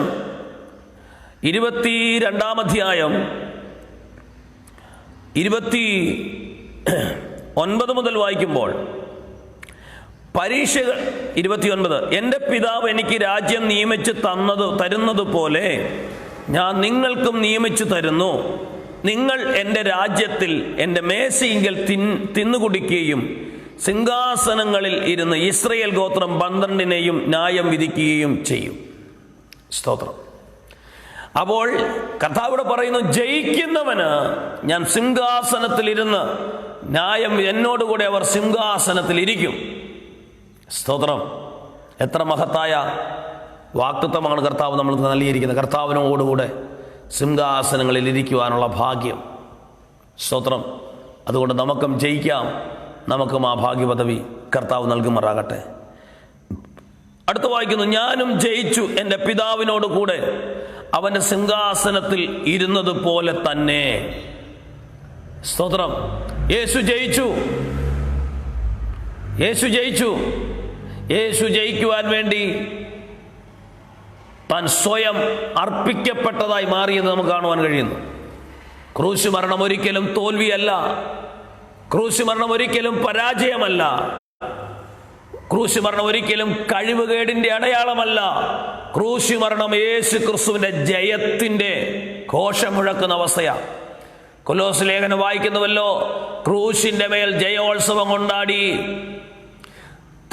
22-ാം അധ്യായം 29 മുതൽ വായിക്കുമ്പോൾ, പരീക്ഷകൾ 29, എൻ്റെ പിതാവ് എനിക്ക് രാജ്യം നിയമിച്ച് തരുന്നത് പോലെ ഞാൻ നിങ്ങൾക്കും നിയമിച്ചു തരുന്നു. നിങ്ങൾ എൻ്റെ രാജ്യത്തിൽ എൻ്റെ മേശയിങ്കൽ തിന്നുകുടിക്കുകയും സിംഹാസനങ്ങളിൽ ഇരുന്ന് ഇസ്രായേൽ ഗോത്രം 12-നെയും ന്യായം വിധിക്കുകയും ചെയ്യും. സ്തോത്രം. അപ്പോൾ കർത്താവിടെ പറയുന്നു, ജയിക്കുന്നവന് ഞാൻ സിംഹാസനത്തിലിരുന്ന് ന്യായം, എന്നോടുകൂടെ അവർ സിംഹാസനത്തിൽ ഇരിക്കും. സ്തോത്രം. എത്ര മഹത്തായ വാക്തത്വമാണ് കർത്താവ് നമ്മൾക്ക് നൽകിയിരിക്കുന്നത്. കർത്താവിനോടുകൂടെ സിംഹാസനങ്ങളിൽ ഇരിക്കുവാനുള്ള ഭാഗ്യം. സ്തോത്രം. അതുകൊണ്ട് നമുക്കും ജയിക്കാം, നമുക്കും ആ ഭാഗ്യപദവി കർത്താവ് നൽകുമാറാകട്ടെ. അടുത്ത് വായിക്കുന്നു, ഞാനും ജയിച്ചു എൻ്റെ പിതാവിനോട് കൂടെ അവൻ്റെ സിംഹാസനത്തിൽ ഇരുന്നത് പോലെ തന്നെ. സ്തോത്രം. യേശു ജയിച്ചു. യേശു ജയിച്ചു. യേശു ജയിക്കുവാൻ വേണ്ടി താൻ സ്വയം അർപ്പിക്കപ്പെട്ടതായി മാറിയെന്ന് നമുക്ക് കാണുവാൻ കഴിയുന്നു. ക്രൂശ് മരണം ഒരിക്കലും തോൽവിയല്ല. ക്രൂശ് മരണം ഒരിക്കലും പരാജയമല്ല. ക്രൂശ് മരണം ഒരിക്കലും കഴിവുകേടിന്റെ അടയാളമല്ല. ക്രൂശ് മരണം യേശു ക്രിസ്തുവിന്റെ ജയത്തിന്റെ ഘോഷം മുഴക്കുന്ന അവസ്ഥയാണ്. കൊലോസ് ലേഖനം വായിക്കുന്നുവല്ലോ, ക്രൂശിന്റെ മേൽ ജയോത്സവം കൊണ്ടാടി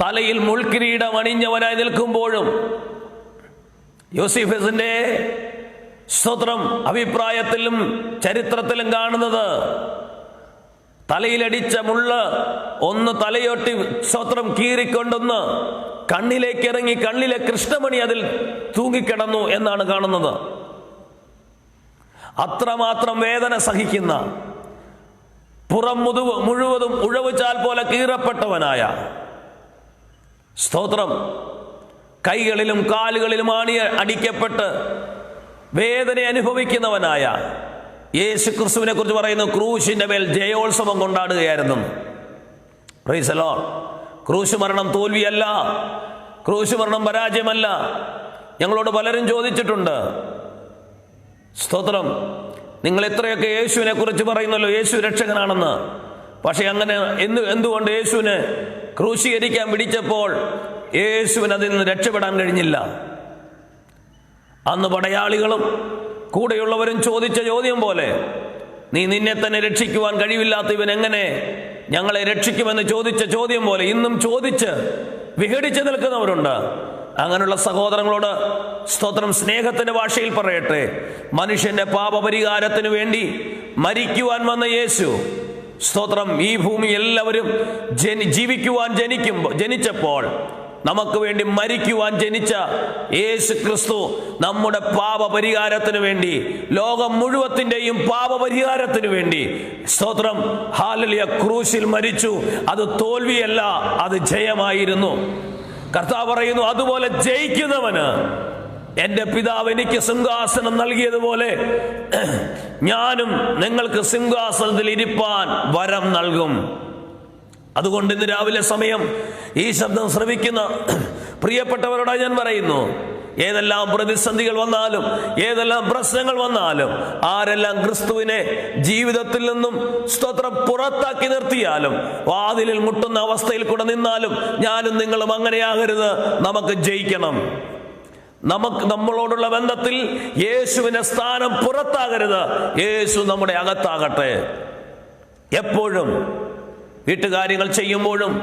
തലയിൽ മുൾക്കിരീടം അണിഞ്ഞവനായി നിൽക്കുമ്പോഴും യോസേഫസിന്റെ സ്തോത്രം അഭിപ്രായത്തിലും ചരിത്രത്തിലും കാണുന്നത്, തലയിലടിച്ച മുള്ള് ഒന്ന് തലയൊട്ടി സ്തോത്രം കീറിക്കൊണ്ടൊന്ന് കണ്ണിലേക്ക് ഇറങ്ങി, കണ്ണിലെ കൃഷ്ണമണി അതിൽ തൂങ്ങിക്കിടന്നു എന്നാണ് കാണുന്നത്. അത്രമാത്രം വേദന സഹിക്കുന്ന, പുറം മുഴുവതും ഉഴവുചാൽ പോലെ കീറപ്പെട്ടവനായ, സ്തോത്രം, കൈകളിലും കാലുകളിലും അടിക്കപ്പെട്ട് വേദന അനുഭവിക്കുന്നവനായ യേശു ക്രിസ്തുവിനെ കുറിച്ച് പറയുന്നു, ക്രൂശിന്റെ മേൽ ജയോത്സവം കൊണ്ടാടുകയായിരുന്നു. Praise the Lord. ക്രൂശ് മരണം തോൽവിയല്ല, ക്രൂശ് മരണം പരാജയമല്ല. ഞങ്ങളോട് പലരും ചോദിച്ചിട്ടുണ്ട്, സ്തോത്രം, നിങ്ങൾ എത്രയൊക്കെ യേശുവിനെ കുറിച്ച് പറയുന്നല്ലോ, യേശു രക്ഷകനാണെന്ന്. പക്ഷെ അങ്ങനെ എന്തുകൊണ്ട് യേശുവിനെ ക്രൂശീകരിക്കാൻ പിടിച്ചപ്പോൾ യേശുവിന് അതിൽ നിന്ന് രക്ഷപ്പെടാൻ കഴിഞ്ഞില്ല? അന്ന് പടയാളികളും കൂടെയുള്ളവരും ചോദിച്ച ചോദ്യം പോലെ, നീ നിന്നെ തന്നെ രക്ഷിക്കുവാൻ കഴിവില്ലാത്ത ഇവൻ എങ്ങനെ ഞങ്ങളെ രക്ഷിക്കുമെന്ന് ചോദിച്ച ചോദ്യം പോലെ ഇന്നും ചോദിച്ച് വിഘടിച്ച് നിൽക്കുന്നവരുണ്ട്. അങ്ങനെയുള്ള സഹോദരങ്ങളോട് സ്തോത്രം, സ്നേഹത്തിന്റെ ഭാഷയിൽ പറയട്ടെ, മനുഷ്യന്റെ പാപപരിഹാരത്തിന് വേണ്ടി മരിക്കുവാൻ വന്ന യേശു, സ്തോത്രം, ഈ ഭൂമി എല്ലാവരും ജീവിക്കുവാൻ ജനിച്ചപ്പോൾ നമുക്ക് വേണ്ടി മരിക്കുവാൻ ജനിച്ച യേശു ക്രിസ്തു നമ്മുടെ പാപപരിഹാരത്തിന് വേണ്ടി, ലോകം മുഴുവത്തിന്റെയും പാപപരിഹാരത്തിന് വേണ്ടി, സ്തോത്രം, ഹല്ലേലൂയ, ക്രൂശിൽ മരിച്ചു. അത് തോൽവിയല്ല, അത് ജയമായിരുന്നു. കർത്താവ് പറയുന്നു, അതുപോലെ ജയിക്കുന്നവന് എൻ്റെ പിതാവ് എനിക്ക് സിംഹാസനം നൽകിയതുപോലെ ഞാനും നിങ്ങൾക്ക് സിംഹാസനത്തിൽ ഇരിപ്പാൻ വരം നൽകും. അതുകൊണ്ട് ഇന്ന് രാവിലെ സമയം ഈ ശബ്ദം ശ്രവിക്കുന്ന പ്രിയപ്പെട്ടവരോടായി ഞാൻ പറയുന്നു, ഏതെല്ലാം പ്രതിസന്ധികൾ വന്നാലും, ഏതെല്ലാം പ്രശ്നങ്ങൾ വന്നാലും, ആരെല്ലാം ക്രിസ്തുവിനെ ജീവിതത്തിൽ നിന്നും സ്തോത്രം പുറത്താക്കി നിർത്തിയാലും, വാതിലിൽ മുട്ടുന്ന അവസ്ഥയിൽ കൂടെ നിന്നാലും, ഞാനും നിങ്ങളും അങ്ങനെയാകരുത്. നമുക്ക് ജയിക്കണം. നമ്മളോടുള്ള ബന്ധത്തിൽ യേശുവിന്റെ സ്ഥാനം പുറത്താകരുത്. യേശു നമ്മുടെ അകത്താകട്ടെ. എപ്പോഴും വീട്ടുകാര്യങ്ങൾ ചെയ്യുമ്പോഴും,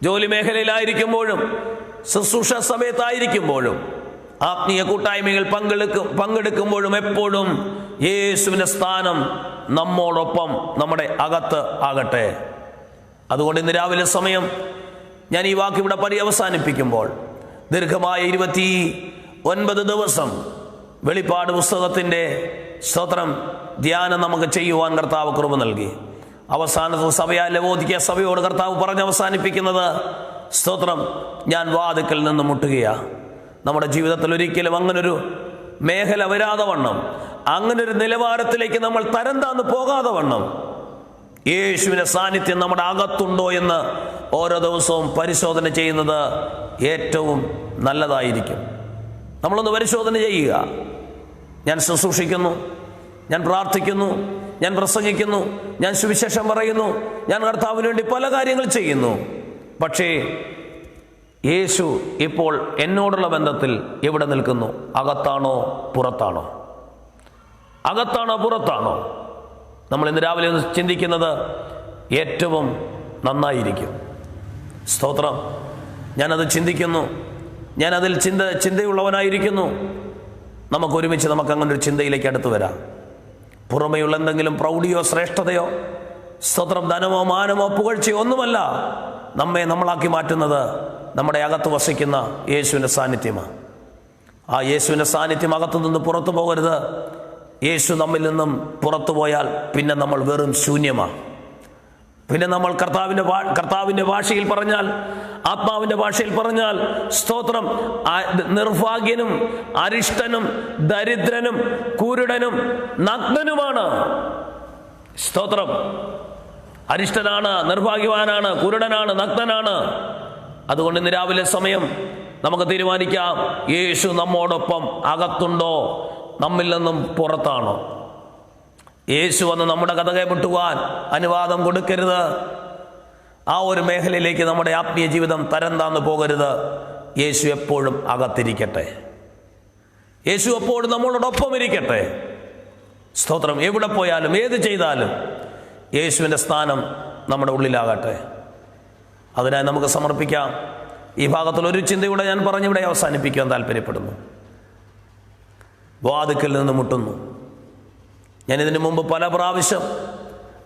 ജോലി മേഖലയിലായിരിക്കുമ്പോഴും, ശുശ്രൂഷ സമയത്തായിരിക്കുമ്പോഴും, ആത്മീയ കൂട്ടായ്മകൾ പങ്കെടുക്കുമ്പോഴും എപ്പോഴും യേശുവിന്റെ സ്ഥാനം നമ്മോടൊപ്പം, നമ്മുടെ അകത്ത് ആകട്ടെ. അതുകൊണ്ട് ഇന്ന് രാവിലെ സമയം ഞാൻ ഈ വാക്ക് ഇവിടെ പര്യവസാനിപ്പിക്കുമ്പോൾ, ദീർഘമായ 29 ദിവസം വെളിപ്പാട് പുസ്തകത്തിന്റെ സ്തോത്രം ധ്യാനം നമുക്ക് ചെയ്യുവാൻ കർത്താവ് കൃപ നൽകി. അവസാനത്തെ സഭയായ ലവോദിക്ക സഭയോട് കർത്താവ് പറഞ്ഞ് അവസാനിപ്പിക്കുന്നത്, സ്തോത്രം, ഞാൻ വാതിക്കൽ നിന്ന് മുട്ടുകയാ. നമ്മുടെ ജീവിതത്തിൽ ഒരിക്കലും അങ്ങനൊരു മേഖല വരാതെ വണ്ണം, അങ്ങനൊരു നിലവാരത്തിലേക്ക് നമ്മൾ തരം താന്ന് പോകാതെ വണ്ണം യേശുവിൻ്റെ സാന്നിധ്യം നമ്മുടെ അകത്തുണ്ടോ എന്ന് ഓരോ ദിവസവും പരിശോധന ചെയ്യുന്നത് ഏറ്റവും നല്ലതായിരിക്കും. നമ്മളൊന്ന് പരിശോധന ചെയ്യുക. ഞാൻ ശുശ്രൂഷിക്കുന്നു, ഞാൻ പ്രാർത്ഥിക്കുന്നു, ഞാൻ പ്രസംഗിക്കുന്നു, ഞാൻ സുവിശേഷം പറയുന്നു, ഞാൻ കർത്താവിന് വേണ്ടി പല കാര്യങ്ങൾ ചെയ്യുന്നു. പക്ഷേ യേശു ഇപ്പോൾ എന്നോടുള്ള ബന്ധത്തിൽ എവിടെ നിൽക്കുന്നു? അകത്താണോ പുറത്താണോ? അകത്താണോ പുറത്താണോ? നമ്മൾ ഇന്ന് രാവിലെ ഒന്ന് ചിന്തിക്കുന്നത് ഏറ്റവും നന്നായിരിക്കും. സ്തോത്രം. ഞാനത് ചിന്തിക്കുന്നു, ഞാനതിൽ ചിന്തയുള്ളവനായിരിക്കുന്നു. നമുക്കൊരുമിച്ച് അങ്ങനെ ഒരു ചിന്തയിലേക്ക് അടുത്ത് വരാം. പുറമെയുള്ള എന്തെങ്കിലും പ്രൗഢിയോ ശ്രേഷ്ഠതയോ, സ്തോത്രം, ധനമോ മാനമോ പുകഴ്ചയോ ഒന്നുമല്ല നമ്മളാക്കി മാറ്റുന്നത് നമ്മുടെ അകത്ത് വസിക്കുന്ന യേശുവിൻ്റെ സാന്നിധ്യമാണ്. ആ യേശുവിൻ്റെ സാന്നിധ്യം അകത്തു നിന്ന് പുറത്തു പോകരുത്. യേശു നമ്മിൽ നിന്നും പുറത്തു പോയാൽ പിന്നെ നമ്മൾ വെറും ശൂന്യമാണ്. പിന്നെ നമ്മൾ കർത്താവിൻ്റെ ഭാഷയിൽ പറഞ്ഞാൽ, ആത്മാവിൻ്റെ ഭാഷയിൽ പറഞ്ഞാൽ, സ്തോത്രം, നിർഭാഗ്യനും അരിഷ്ടനും ദരിദ്രനും കുരുടനും നഗ്നനുമാണ്. സ്തോത്രം. അരിഷ്ടനാണ്, നിർഭാഗ്യവാനാണ്, കുരുടനാണ്, നഗ്നനാണ്. അതുകൊണ്ട് ഇന്ന് രാവിലെ സമയം നമുക്ക് തീരുമാനിക്കാം, യേശു നമ്മോടൊപ്പം അകത്തുണ്ടോ, നമ്മിൽ നിന്നും പുറത്താണോ? യേശു വന്ന് നമ്മുടെ കഥകെ മുട്ടുവാൻ അനുവാദം കൊടുക്കരുത്. ആ ഒരു മേഖലയിലേക്ക് നമ്മുടെ ആത്മീയ ജീവിതം തരം താന്നു പോകരുത്. യേശു എപ്പോഴും അകത്തിരിക്കട്ടെ. യേശു എപ്പോഴും നമ്മളോടൊപ്പം ഇരിക്കട്ടെ. സ്തോത്രം. എവിടെ പോയാലും ഏത് ചെയ്താലും യേശുവിൻ്റെ സ്ഥാനം നമ്മുടെ ഉള്ളിലാകട്ടെ. അതിനായി നമുക്ക് സമർപ്പിക്കാം. ഈ ഭാഗത്തിൽ ഒരു ചിന്തയുടെ ഞാൻ പറഞ്ഞിവിടെ അവസാനിപ്പിക്കാൻ താല്പര്യപ്പെടുന്നു. വാതിക്കൽ നിന്ന് മുട്ടുന്നു. ഞാനിതിനു മുമ്പ് പല പ്രാവശ്യം,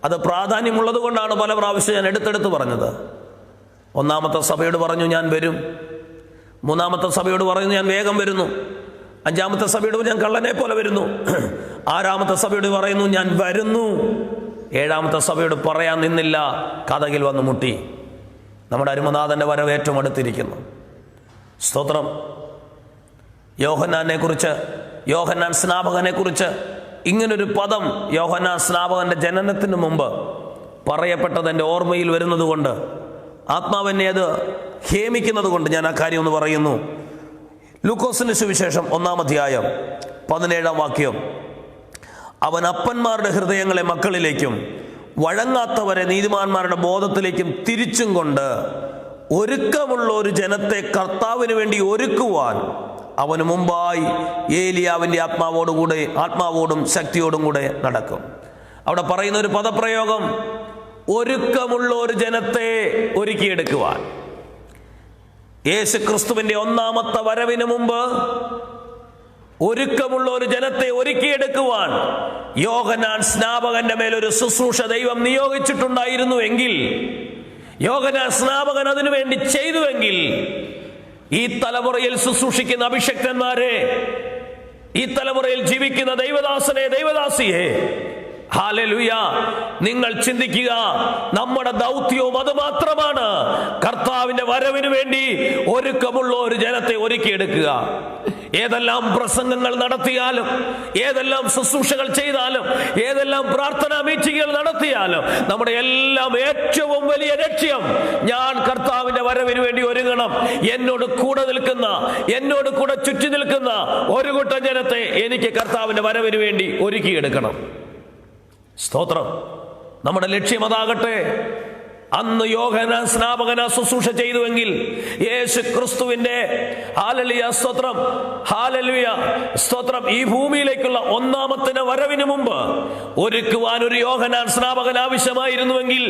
അത് പ്രാധാന്യമുള്ളത് കൊണ്ടാണ് പല പ്രാവശ്യം ഞാൻ എടുത്തെടുത്ത് പറഞ്ഞത്. ഒന്നാമത്തെ സഭയോട് പറഞ്ഞു ഞാൻ വരും. മൂന്നാമത്തെ സഭയോട് പറയുന്നു ഞാൻ വേഗം വരുന്നു. അഞ്ചാമത്തെ സഭയോട് ഞാൻ കള്ളനെ പോലെ വരുന്നു. ആറാമത്തെ സഭയോട് പറയുന്നു ഞാൻ വരുന്നു. ഏഴാമത്തെ സഭയോട് പറയാൻ നിന്നില്ല, കതകിൽ വന്ന് മുട്ടി. നമ്മുടെ അരുമനാഥൻ്റെ വരവ് ഏറ്റവും അടുത്തിരിക്കുന്നു. സ്തോത്രം. യോഹന്നാൻ സ്നാപകനെ കുറിച്ച് ഇങ്ങനൊരു പദം യോഹന്നാൻ സ്നാപകന്റെ ജനനത്തിന് മുമ്പ് പറയപ്പെട്ടത് എൻ്റെ ഓർമ്മയിൽ വരുന്നത് കൊണ്ട്, ആത്മാവെന്നെ അത് ഹേമിക്കുന്നത് കൊണ്ട് ഞാൻ ആ കാര്യം ഒന്ന് പറയുന്നു. ലൂക്കോസിന്റെ സുവിശേഷം 1-ാം അധ്യായം 17-ാം വാക്യം, അവൻ അപ്പന്മാരുടെ ഹൃദയങ്ങളെ മക്കളിലേക്കും വഴങ്ങാത്തവരെ നീതിമാന്മാരുടെ ബോധത്തിലേക്കും തിരിച്ചും കൊണ്ട് ഒരുക്കമുള്ള ഒരു ജനത്തെ കർത്താവിന് വേണ്ടി ഒരുക്കുവാൻ അവന് മുമ്പായി ഏലിയാവിൻ്റെ ആത്മാവോടും ശക്തിയോടും കൂടെ നടക്കും. അവിടെ പറയുന്ന ഒരു പദപ്രയോഗം, ഒരുക്കമുള്ള ഒരു ജനത്തെ ഒരുക്കിയെടുക്കുവാൻ. യേശു ക്രിസ്തുവിന്റെ 1-ാമത്തെ വരവിന് മുമ്പ് ഒരുക്കമുള്ള ഒരു ജനത്തെ ഒരുക്കിയെടുക്കുവാൻ യോഹന്നാൻ സ്നാപകന്റെ മേലൊരു ശുശ്രൂഷ ദൈവം നിയോഗിച്ചിട്ടുണ്ടായിരുന്നു എങ്കിൽ, യോഹന്നാൻ സ്നാപകൻ അതിനുവേണ്ടി ചെയ്തുവെങ്കിൽ, ഈ തലമുറയിൽ ശുശ്രൂഷിക്കുന്ന അഭിഷക്തന്മാരെ, ഈ തലമുറയിൽ ജീവിക്കുന്ന ദൈവദാസനെ, ദൈവദാസിയെ, ഹല്ലേലൂയ, നിങ്ങൾ ചിന്തിക്കുക, നമ്മുടെ ദൗത്യവും അത് മാത്രമാണ്. കർത്താവിന്റെ വരവിന് വേണ്ടി ഒരുക്കമുള്ള ഒരു ജനത്തെ ഒരുക്കിയെടുക്കുക. ഏതെല്ലാം പ്രസംഗങ്ങൾ നടത്തിയാലും, ഏതെല്ലാം ശുശ്രൂഷകൾ ചെയ്താലും, ഏതെല്ലാം പ്രാർത്ഥനാ മീറ്റിങ്ങുകൾ നടത്തിയാലും, നമ്മുടെ എല്ലാം ഏറ്റവും വലിയ ലക്ഷ്യം, ഞാൻ കർത്താവിന്റെ വരവിന് വേണ്ടി ഒരുങ്ങണം. എന്നോട് കൂടെ നിൽക്കുന്ന, എന്നോട് കൂടെ ചുറ്റി നിൽക്കുന്ന ഒരു കൂട്ടം ജനത്തെ എനിക്ക് കർത്താവിന്റെ വരവിന് വേണ്ടി ഒരുക്കിയെടുക്കണം. സ്തോത്രം. നമ്മുടെ ലക്ഷ്യം അതാകട്ടെ. അന്ന് യോഹന്നാൻ സ്നാപകന ശുശ്രൂഷ ചെയ്തുവെങ്കിൽ, യേശു ക്രിസ്തുവിന്റെ ഹല്ലേലൂയ സ്തോത്രം, ഹല്ലേലൂയ സ്തോത്രം, ഈ ഭൂമിയിലേക്കുള്ള 1-ാമത്തെ വരവിന് മുമ്പ് ഒരുക്കുവാൻ ഒരു യോഹന്നാൻ സ്നാപകൻ ആവശ്യമായിരുന്നുവെങ്കിൽ,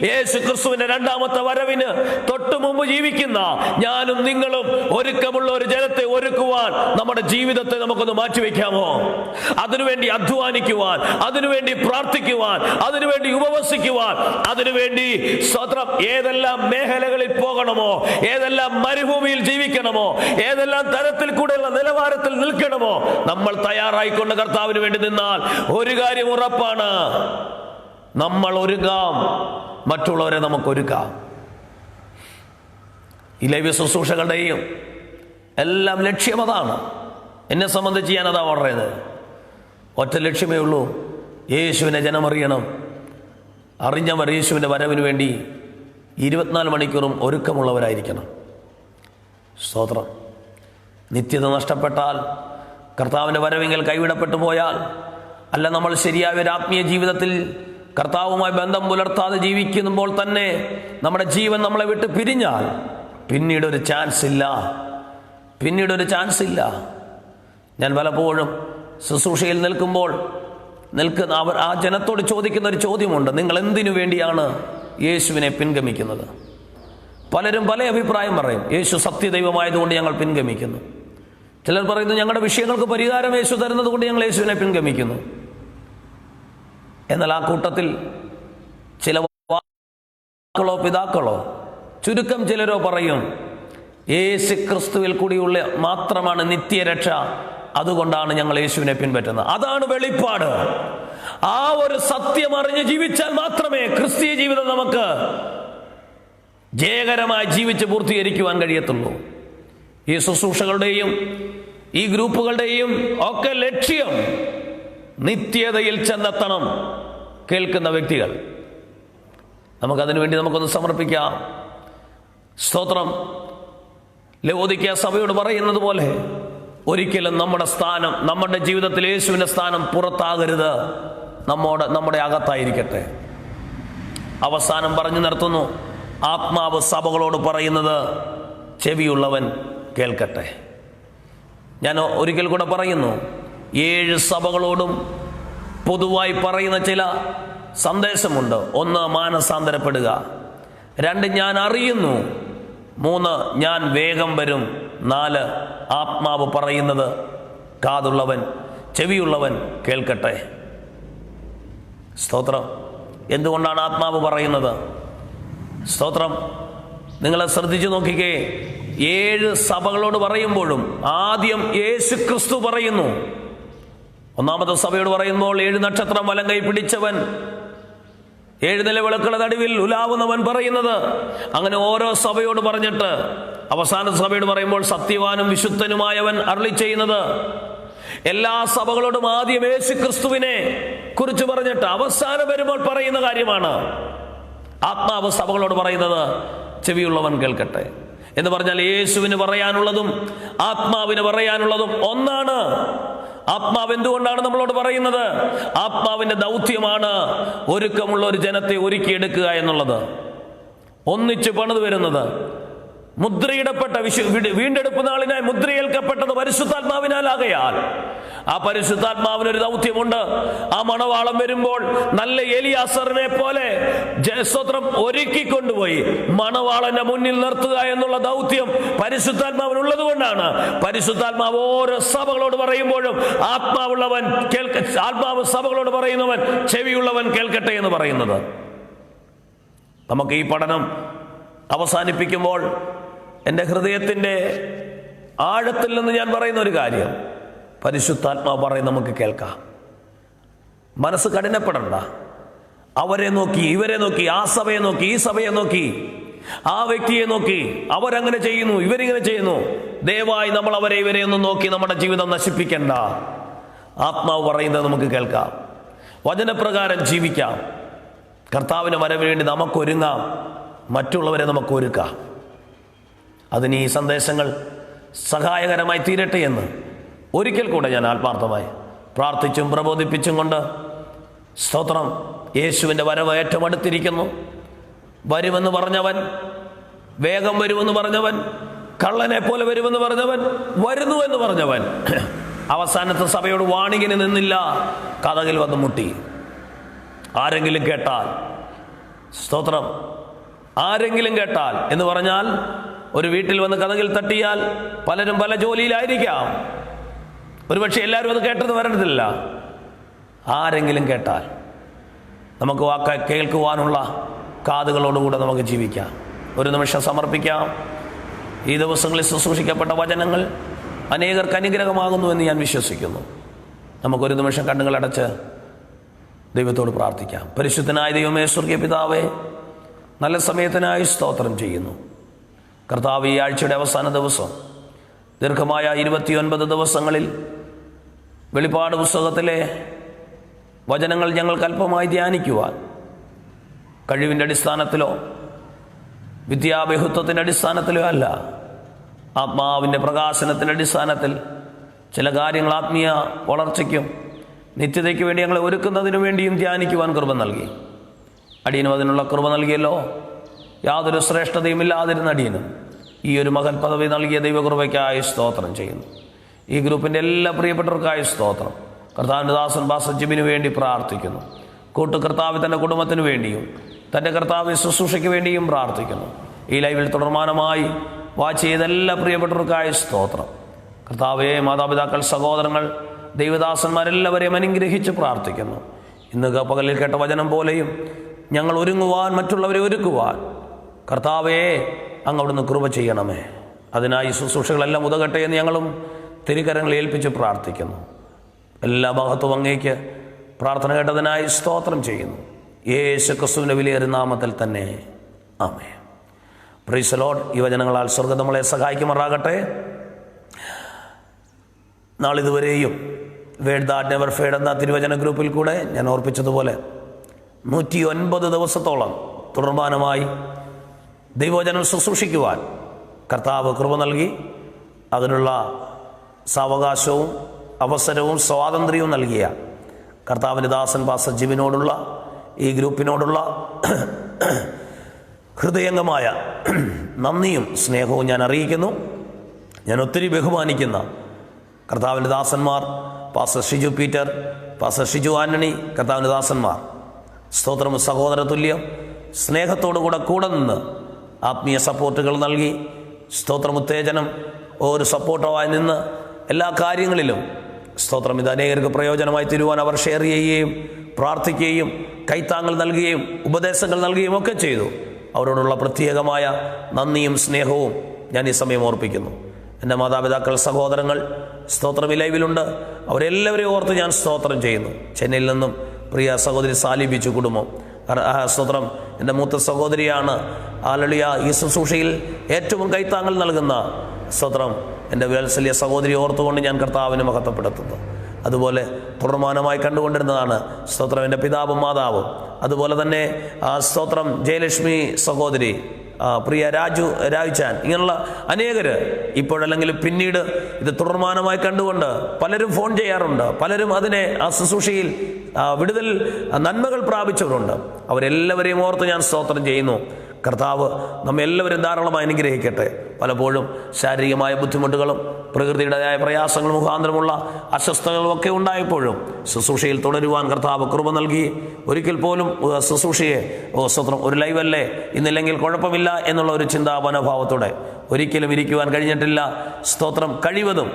യേശു ക്രിസ്തുവിന്റെ 2-ാമത്തെ വരവിന് തൊട്ടു മുമ്പ് ജീവിക്കുന്ന ഞാനും നിങ്ങളും ഒരുക്കമുള്ള ഒരു ജനത്തെ ഒരുക്കുവാൻ നമ്മുടെ ജീവിതത്തെ നമുക്കൊന്ന് മാറ്റിവെക്കാമോ? അതിനുവേണ്ടി അധ്വാനിക്കുവാൻ, അതിനുവേണ്ടി പ്രാർത്ഥിക്കുവാൻ, അതിനുവേണ്ടി ഉപവസിക്കുവാൻ, അതിനുവേണ്ടി സ്തോത്രം, ഏതെല്ലാം മേഖലകളിൽ പോകണമോ, ഏതെല്ലാം മരുഭൂമിയിൽ ജീവിക്കണമോ, ഏതെല്ലാം തരത്തിൽ കൂടെയുള്ള നിലവാരത്തിൽ നിൽക്കണമോ, നമ്മൾ തയ്യാറായിക്കൊണ്ട് കർത്താവിന് വേണ്ടി നിന്നാൽ ഒരു കാര്യം ഉറപ്പാണ്, നമ്മൾ ഒരുങ്ങാം, മറ്റുള്ളവരെ നമുക്കൊരുക്കാം. ഈ ലൈവ് ശുശ്രൂഷകളുടെയും എല്ലാം ലക്ഷ്യം അതാണ്. എന്നെ സംബന്ധിച്ച് ഞാനതാ പറയുന്നത്. ഒറ്റ ലക്ഷ്യമേ ഉള്ളൂ, യേശുവിനെ ജനമറിയണം. അറിഞ്ഞവർ യേശുവിൻ്റെ വരവിന് വേണ്ടി 24 മണിക്കൂറും ഒരുക്കമുള്ളവരായിരിക്കണം. സ്തോത്രം. നിത്യത നഷ്ടപ്പെട്ടാൽ, കർത്താവിൻ്റെ വരവിങ്കൽ കൈവിടപ്പെട്ടു പോയാൽ, അല്ല നമ്മൾ ശരിയായ ഒരു ആത്മീയ ജീവിതത്തിൽ കർത്താവുമായി ബന്ധം പുലർത്താതെ ജീവിക്കുമ്പോൾ തന്നെ നമ്മുടെ ജീവൻ നമ്മളെ വിട്ട് പിരിഞ്ഞാൽ പിന്നീടൊരു ചാൻസ് ഇല്ല. ഞാൻ പലപ്പോഴും ശുശ്രൂഷയിൽ നിൽക്കുമ്പോൾ അവർ ആ ജനത്തോട് ചോദിക്കുന്ന ഒരു ചോദ്യമുണ്ട്: നിങ്ങൾ എന്തിനു വേണ്ടിയാണ് യേശുവിനെ പിൻഗമിക്കുന്നത്? പലരും പല അഭിപ്രായം പറയും. യേശു സത്യദൈവമായതുകൊണ്ട് ഞങ്ങൾ പിൻഗമിക്കുന്നു. ചിലർ പറയുന്നു ഞങ്ങളുടെ വിഷയങ്ങൾക്ക് പരിഹാരം യേശു തരുന്നത് കൊണ്ട് ഞങ്ങൾ യേശുവിനെ പിൻഗമിക്കുന്നു. എന്നാൽ ആ കൂട്ടത്തിൽ ചില പിതാക്കളോ ചുരുക്കം ചിലരോ പറയും യേശു ക്രിസ്തുവിൽ കൂടിയുള്ള മാത്രമാണ് നിത്യരക്ഷ, അതുകൊണ്ടാണ് ഞങ്ങൾ യേശുവിനെ പിൻപറ്റുന്നത്. അതാണ് വെളിപ്പാട്. ആ ഒരു സത്യം അറിഞ്ഞ് ജീവിച്ചാൽ മാത്രമേ ക്രിസ്തീയ ജീവിതം നമുക്ക് ജയകരമായി ജീവിച്ച് പൂർത്തീകരിക്കുവാൻ കഴിയത്തുള്ളൂ. ഈ ശുശ്രൂഷകളുടെയും ഈ ഗ്രൂപ്പുകളുടെയും ഒക്കെ ലക്ഷ്യം നിത്യതയിൽ ചെന്നെത്തണം. കേൾക്കുന്ന വ്യക്തികൾ നമുക്കതിനു വേണ്ടി നമുക്കൊന്ന് സമർപ്പിക്കാം. സ്തോത്രം. ലവോദിക്ക സഭയോട് പറയുന്നത് പോലെ ഒരിക്കലും നമ്മുടെ ജീവിതത്തിൽ യേശുവിൻ്റെ സ്ഥാനം പുറത്താകരുത്, നമ്മുടെ അകത്തായിരിക്കട്ടെ. അവസാനം പറഞ്ഞു നിർത്തുന്നു, ആത്മാവ് സഭകളോട് പറയുന്നത് ചെവിയുള്ളവൻ കേൾക്കട്ടെ. ഞാൻ ഒരിക്കൽ കൂടെ പറയുന്നു, 7 സഭകളോടും പൊതുവായി പറയുന്ന ചില സന്ദേശമുണ്ട്. 1, മാനസാന്തരപ്പെടുക. 2, ഞാൻ അറിയുന്നു. 3, ഞാൻ വേഗം വരും. 4, ആത്മാവ് പറയുന്നത് കാതുള്ളവൻ ചെവിയുള്ളവൻ കേൾക്കട്ടെ. സ്തോത്രം. എന്തുകൊണ്ടാണ് ആത്മാവ് പറയുന്നത്? സ്തോത്രം. നിങ്ങളെ ശ്രദ്ധിച്ചു നോക്കിക്കേ. 7 സഭകളോട് പറയുമ്പോഴും ആദ്യം യേശു ക്രിസ്തു പറയുന്നു. 1-ാമത്തെ സഭയോട് പറയുമ്പോൾ 7 നക്ഷത്രം വലങ്കൈ പിടിച്ചവൻ, 7 നിലവിളക്കുകളുടെ നടുവിൽ ഉലാവുന്നവൻ പറയുന്നത്. അങ്ങനെ ഓരോ സഭയോട് പറഞ്ഞിട്ട് അവസാന സഭയോട് പറയുമ്പോൾ സത്യവാനും വിശുദ്ധനുമായവൻ അരുളി ചെയ്യുന്നത്. എല്ലാ സഭകളോടും ആദ്യം യേശു ക്രിസ്തുവിനെ കുറിച്ച് പറഞ്ഞിട്ട് അവസാനം വരുമ്പോൾ പറയുന്ന കാര്യമാണ് ആത്മാവ് സഭകളോട് പറയുന്നത് ചെവിയുള്ളവൻ കേൾക്കട്ടെ എന്ന് പറഞ്ഞാൽ യേശുവിന് പറയാനുള്ളതും ആത്മാവിന് പറയാനുള്ളതും ഒന്നാണ്. ആത്മാവ് എന്തുകൊണ്ടാണ് നമ്മളോട് പറയുന്നത്? ആത്മാവിന്റെ ദൗത്യമാണ് ഒരുക്കമുള്ള ഒരു ജനത്തെ ഒരുക്കിയെടുക്കുക എന്നുള്ളത്. ഒന്നിച്ച് പണിത് വരുന്നത് മുദ്രയിടപ്പെട്ട വീണ്ടെടുപ്പ് നാളിനായി മുദ്രയേൽക്കപ്പെട്ടത് പരിശുദ്ധാത്മാവിനാലാകയാൽ ആ പരിശുദ്ധാത്മാവിനൊരു ദൗത്യമുണ്ട്. ആ മണവാളം വരുമ്പോൾ നല്ല എലിയാസറിനെ പോലെ ജയസ്തോത്രം ഒരുക്കിക്കൊണ്ടുപോയി മണവാളന്റെ മുന്നിൽ നിർത്തുക എന്നുള്ള ദൗത്യം പരിശുദ്ധാത്മാവിനുള്ളത് കൊണ്ടാണ് പരിശുദ്ധാത്മാവ് ഓരോ സഭകളോട് പറയുമ്പോഴും ആത്മാവ് സഭകളോട് പറയുന്നവൻ ചെവിയുള്ളവൻ കേൾക്കട്ടെ എന്ന് പറയുന്നത്. നമുക്ക് ഈ പഠനം അവസാനിപ്പിക്കുമ്പോൾ എൻ്റെ ഹൃദയത്തിൻ്റെ ആഴത്തിൽ നിന്ന് ഞാൻ പറയുന്ന ഒരു കാര്യം, പരിശുദ്ധാത്മാവ് പറയും നമുക്ക് കേൾക്കാം. മനസ്സ് കഠിനപ്പെടണ്ട. അവരെ നോക്കി ഇവരെ നോക്കി, ആ സഭയെ നോക്കി ഈ സഭയെ നോക്കി, ആ വ്യക്തിയെ നോക്കി അവരങ്ങനെ ചെയ്യുന്നു ഇവരിങ്ങനെ ചെയ്യുന്നു, ദയവായി നമ്മൾ അവരെ ഇവരെ ഒന്നും നോക്കി നമ്മുടെ ജീവിതം നശിപ്പിക്കണ്ട. ആത്മാവ് പറയുന്നത് നമുക്ക് കേൾക്കാം, വചനപ്രകാരം ജീവിക്കാം, കർത്താവിന് വരവിന് വേണ്ടി നമുക്കൊരുങ്ങാം, മറ്റുള്ളവരെ നമുക്ക് ഒരുക്കാം. അതിന് ഈ സന്ദേശങ്ങൾ സഹായകരമായി തീരട്ടെ എന്ന് ഒരിക്കൽ കൂടെ ഞാൻ ആത്മാർത്ഥമായി പ്രാർത്ഥിച്ചും പ്രബോധിപ്പിച്ചും കൊണ്ട് സ്തോത്രം. യേശുവിൻ്റെ വരവ് ഏറ്റവും അടുത്തിരിക്കുന്നു. വരുമെന്ന് പറഞ്ഞവൻ, വേഗം വരുമെന്ന് പറഞ്ഞവൻ, കള്ളനെ പോലെ വരുമെന്ന് പറഞ്ഞവൻ, വരുന്നു എന്ന് പറഞ്ഞവൻ അവസാനത്തെ സഭയോട് വാണിങ്ങിന് നിന്നില്ല, കതകിൽ വന്ന് മുട്ടി. ആരെങ്കിലും കേട്ടാൽ, സ്തോത്രം, ആരെങ്കിലും കേട്ടാൽ എന്ന് പറഞ്ഞാൽ ഒരു വീട്ടിൽ വന്ന് കതകിൽ തട്ടിയാൽ പലരും പല ജോലിയിലായിരിക്കാം. ഒരുപക്ഷെ എല്ലാവരും അത് കേട്ടത് വരരുതില്ല. ആരെങ്കിലും കേട്ടാൽ നമുക്ക് കേൾക്കുവാനുള്ള കാതുകളോടുകൂടെ നമുക്ക് ജീവിക്കാം. ഒരു നിമിഷം സമർപ്പിക്കാം. ഈ ദിവസങ്ങളിൽ ശുശ്രൂഷിക്കപ്പെട്ട വചനങ്ങൾ അനേകർക്ക് അനുഗ്രഹമാകുന്നു എന്ന് ഞാൻ വിശ്വസിക്കുന്നു. നമുക്കൊരു നിമിഷം കണ്ണുകളടച്ച് ദൈവത്തോട് പ്രാർത്ഥിക്കാം. പരിശുദ്ധനായ ദൈവമേ, സ്വർഗീയ പിതാവേ, നല്ല സമയത്തിനായി സ്തോത്രം ചെയ്യുന്നു. കർത്താവ്, ഈ ആഴ്ചയുടെ അവസാന ദിവസം ദീർഘമായ 29 ദിവസങ്ങളിൽ വെളിപ്പാട് പുസ്തകത്തിലെ വചനങ്ങൾ ഞങ്ങൾക്ക് അല്പമായി ധ്യാനിക്കുവാൻ കഴിവിൻ്റെ അടിസ്ഥാനത്തിലോ വിദ്യാബഹുത്വത്തിൻ്റെ അടിസ്ഥാനത്തിലോ അല്ല, ആത്മാവിൻ്റെ പ്രകാശനത്തിൻ്റെ അടിസ്ഥാനത്തിൽ ചില കാര്യങ്ങൾ ആത്മീയ വളർച്ചയ്ക്കും നിത്യതയ്ക്ക് വേണ്ടി ഞങ്ങളെ ഒരുക്കുന്നതിനു വേണ്ടിയും ധ്യാനിക്കുവാൻ കൃപ നൽകി. അടിയനും അതിനുള്ള കൃപ നൽകിയല്ലോ. യാതൊരു ശ്രേഷ്ഠതയും ഇല്ലാതിരുന്ന അടിയനും ഈ ഒരു മകൻ പദവി നൽകിയ ദൈവകൃപയ്ക്കായി സ്തോത്രം ചെയ്യുന്നു. ഈ ഗ്രൂപ്പിൻ്റെ എല്ലാ പ്രിയപ്പെട്ടവർക്കായി സ്തോത്രം. കർത്താവിൻ്റെ ദാസൻ പാസ്റ്റർ ജിബിന് വേണ്ടി പ്രാർത്ഥിക്കുന്നു. കർത്താവ് തൻ്റെ കുടുംബത്തിന് വേണ്ടിയും തൻ്റെ കർത്താവ് ശുശ്രൂഷയ്ക്ക് വേണ്ടിയും പ്രാർത്ഥിക്കുന്നു. ഈ ലൈവിൽ തുടർമാനമായി വാച്ച് ചെയ്ത എല്ലാ പ്രിയപ്പെട്ടവർക്കായി സ്തോത്രം. കർത്താവേ, മാതാപിതാക്കൾ, സഹോദരങ്ങൾ, ദൈവദാസന്മാരെല്ലാവരെയും അനുഗ്രഹിച്ച് പ്രാർത്ഥിക്കുന്നു. ഇന്ന് പകലിൽ കേട്ട വചനം പോലെയും ഞങ്ങൾ ഒരുങ്ങുവാൻ, മറ്റുള്ളവരെ ഒരുക്കുവാൻ കർത്താവേ അങ്ങ് അവിടുന്ന് കൃപ ചെയ്യണമേ. അതിനായി ശുശ്രൂഷകളെല്ലാം ഉതകട്ടെ എന്ന് ഞങ്ങളും തിരുക്കരങ്ങൾ ഏൽപ്പിച്ച് പ്രാർത്ഥിക്കുന്നു. എല്ലാ മഹത്വം അങ്ങേക്ക്. പ്രാർത്ഥന കേട്ടതിനായി സ്തോത്രം ചെയ്യുന്നു. യേശു ക്രിസ്തുവിൻ്റെ വിലയേറിയ നാമത്തിൽ തന്നെ ആമേൻ. Praise the Lord. ഈ വചനങ്ങളാൽ സ്വർഗ്ഗം നമ്മളെ സഹായിക്കുമാറാകട്ടെ. നാളിതുവരെയും വേഡ് ദാറ്റ് നെവർ ഫേഡ് എന്ന തിരുവചന ഗ്രൂപ്പിൽ കൂടെ ഞാൻ ഓർപ്പിച്ചതുപോലെ 109 ദിവസത്തോളം തുടർമാനമായി ദൈവവചനം ശുശ്രൂഷിക്കുവാൻ കർത്താവ് കൃപ നൽകി. അതിനുള്ള സാവകാശവും അവസരവും സ്വാതന്ത്ര്യവും നൽകിയ കർത്താവിൻ്റെ ദാസൻ പാസ്റ്റർ ജിബിനോടുള്ള, ഈ ഗ്രൂപ്പിനോടുള്ള ഹൃദയംഗമായ നന്ദിയും സ്നേഹവും ഞാൻ അറിയിക്കുന്നു. ഞാൻ ഒത്തിരി ബഹുമാനിക്കുന്ന കർത്താവിൻ്റെ ദാസന്മാർ, pastor Shiju Peter, pastor Shiju Antony, കർത്താവിൻ്റെ ദാസന്മാർ, സ്തോത്രം, സഹോദര തുല്യം സ്നേഹത്തോടുകൂടെ കൂടെ നിന്ന് ആത്മീയ സപ്പോർട്ടുകൾ നൽകി, സ്തോത്രം, ഉത്തേജനം, ഒരു സപ്പോർട്ടറായി നിന്ന് എല്ലാ കാര്യങ്ങളിലും സ്തോത്രം ഇത് അനേകർക്ക് പ്രയോജനമായി തീരുവാൻ അവർ ഷെയർ ചെയ്യുകയും പ്രാർത്ഥിക്കുകയും കൈത്താങ്ങൾ നൽകുകയും ഉപദേശങ്ങൾ നൽകുകയും ഒക്കെ ചെയ്തു. അവരോടുള്ള പ്രത്യേകമായ നന്ദിയും സ്നേഹവും ഞാൻ ഈ സമയം ഓർപ്പിക്കുന്നു. എൻ്റെ മാതാപിതാക്കൾ, സഹോദരങ്ങൾ സ്തോത്രം ഈ ലൈവിലുണ്ട്. അവരെല്ലാവരെയും ഓർത്ത് ഞാൻ സ്തോത്രം ചെയ്യുന്നു. ചെന്നൈയിൽ നിന്നും പ്രിയ സഹോദരി സാലിബിച്ചു കുടുംബം, സ്തോത്രം, എൻ്റെ മൂത്ത സഹോദരിയാണ്. ആലളിയ ഈ ശുശ്രൂഷയിൽ ഏറ്റവും കൈത്താങ്ങൾ നൽകുന്ന സ്തോത്രം എൻ്റെ വാത്സല്യ സഹോദരി ഓർത്തുകൊണ്ട് ഞാൻ കർത്താവിനെ മഹത്വപ്പെടുത്തുന്നു. അതുപോലെ തുടർമാനമായി കണ്ടുകൊണ്ടിരുന്നതാണ് സ്തോത്രം എൻ്റെ പിതാവും മാതാവും. അതുപോലെ തന്നെ സ്തോത്രം ജയലക്ഷ്മി സഹോദരി, പ്രിയ രാജുചാൻ, ഇങ്ങനെയുള്ള അനേകർ ഇപ്പോഴല്ലെങ്കിൽ പിന്നീട് ഇത് തുടർമാനമായി കണ്ടുകൊണ്ട് പലരും ഫോൺ ചെയ്യാറുണ്ട്. പലരും അതിനെ ആ ശുശ്രൂഷയിൽ വിടുതൽ നന്മകൾ പ്രാപിച്ചവരുണ്ട്. അവരെല്ലാവരെയും ഓർത്ത് ഞാൻ സ്തോത്രം ചെയ്യുന്നു. കർത്താവ് നമ്മെല്ലാവരും ധാരാളമായി അനുഗ്രഹിക്കട്ടെ. പലപ്പോഴും ശാരീരികമായ ബുദ്ധിമുട്ടുകളും പ്രകൃതിയുടേതായ പ്രയാസങ്ങൾ മുഖാന്തരമുള്ള അസ്വസ്ഥതകളും ഒക്കെ ഉണ്ടായപ്പോഴും ശുശ്രൂഷയിൽ തുടരുവാൻ കർത്താവ് കൃപ നൽകി. ഒരിക്കൽ പോലും ശുശ്രൂഷയെ സ്തോത്രം ഒരു ലൈവല്ലേ, ഇന്നില്ലെങ്കിൽ കുഴപ്പമില്ല എന്നുള്ള ഒരു ചിന്താ മനോഭാവത്തോടെ ഒരിക്കലും ഇരിക്കുവാൻ കഴിഞ്ഞിട്ടില്ല. സ്തോത്രം, കഴിവതും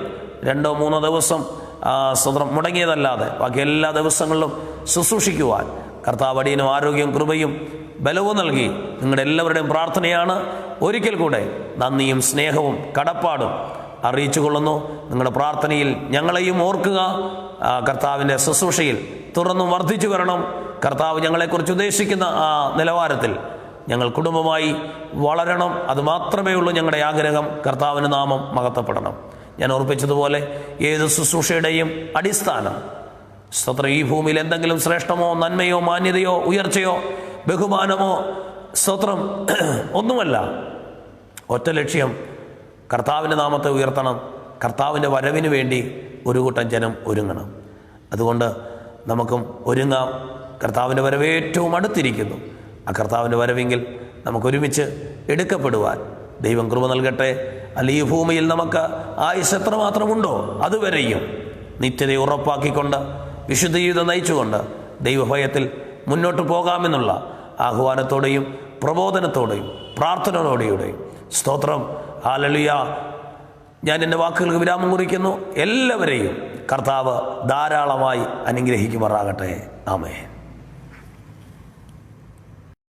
2-3 ദിവസം സ്തോത്രം മുടങ്ങിയതല്ലാതെ ബാക്കി എല്ലാ ദിവസങ്ങളിലും ശുശ്രൂഷിക്കുവാൻ കർത്താവ് അടിയനും ആരോഗ്യം, കൃപയും ബലവും നൽകി. നിങ്ങളുടെ എല്ലാവരുടെയും പ്രാർത്ഥനയാണ്. ഒരിക്കൽ കൂടെ നന്ദിയും സ്നേഹവും കടപ്പാടും അറിയിച്ചു കൊള്ളുന്നു. നിങ്ങളുടെ പ്രാർത്ഥനയിൽ ഞങ്ങളെയും ഓർക്കുക. കർത്താവിൻ്റെ ശുശ്രൂഷയിൽ തുറന്നും വർദ്ധിച്ചു വരണം. കർത്താവ് ഞങ്ങളെക്കുറിച്ച് ഉദ്ദേശിക്കുന്ന ആ നിലവാരത്തിൽ ഞങ്ങൾ കുടുംബമായി വളരണം. അതുമാത്രമേ ഉള്ളൂ ഞങ്ങളുടെ ആഗ്രഹം. കർത്താവിൻ്റെ നാമം മഹത്വപ്പെടണം. ഞാൻ ഓർപ്പിച്ചതുപോലെ ഏത് ശുശ്രൂഷയുടെയും അടിസ്ഥാനം സ്തോത്രം ഈ ഭൂമിയിൽ എന്തെങ്കിലും ശ്രേഷ്ഠമോ നന്മയോ മാന്യതയോ ഉയർച്ചയോ ബഹുമാനമോ സ്തോത്രം ഒന്നുമല്ല. ഒറ്റ ലക്ഷ്യം, കർത്താവിൻ്റെ നാമത്തെ ഉയർത്തണം. കർത്താവിൻ്റെ വരവിന് വേണ്ടി ഒരു കൂട്ടം ജനം ഒരുങ്ങണം. അതുകൊണ്ട് നമുക്കും ഒരുങ്ങാം. കർത്താവിൻ്റെ വരവ് ഏറ്റവും അടുത്തിരിക്കുന്നു. ആ കർത്താവിൻ്റെ വരവെങ്കിൽ നമുക്കൊരുമിച്ച് എടുക്കപ്പെടുവാൻ ദൈവം കൃപ നൽകട്ടെ. അല്ല, ഈ ഭൂമിയിൽ നമുക്ക് ആയുസ് എത്രമാത്രമുണ്ടോ അതുവരെയും നിത്യതയെ ഉറപ്പാക്കിക്കൊണ്ട് വിശുദ്ധ ജീവിതം നയിച്ചുകൊണ്ട് ദൈവഭയത്തിൽ മുന്നോട്ട് പോകാമെന്നുള്ള ആഹ്വാനത്തോടെയും പ്രബോധനത്തോടെയും പ്രാർത്ഥനയോടെയും സ്തോത്രം, ഹല്ലേലൂയ, ഞാൻ എൻ്റെ വാക്കുകൾക്ക് വിരാമം കുറിക്കുന്നു. എല്ലാവരെയും കർത്താവ് ധാരാളമായി അനുഗ്രഹിക്കുമാറാകട്ടെ. ആമേൻ.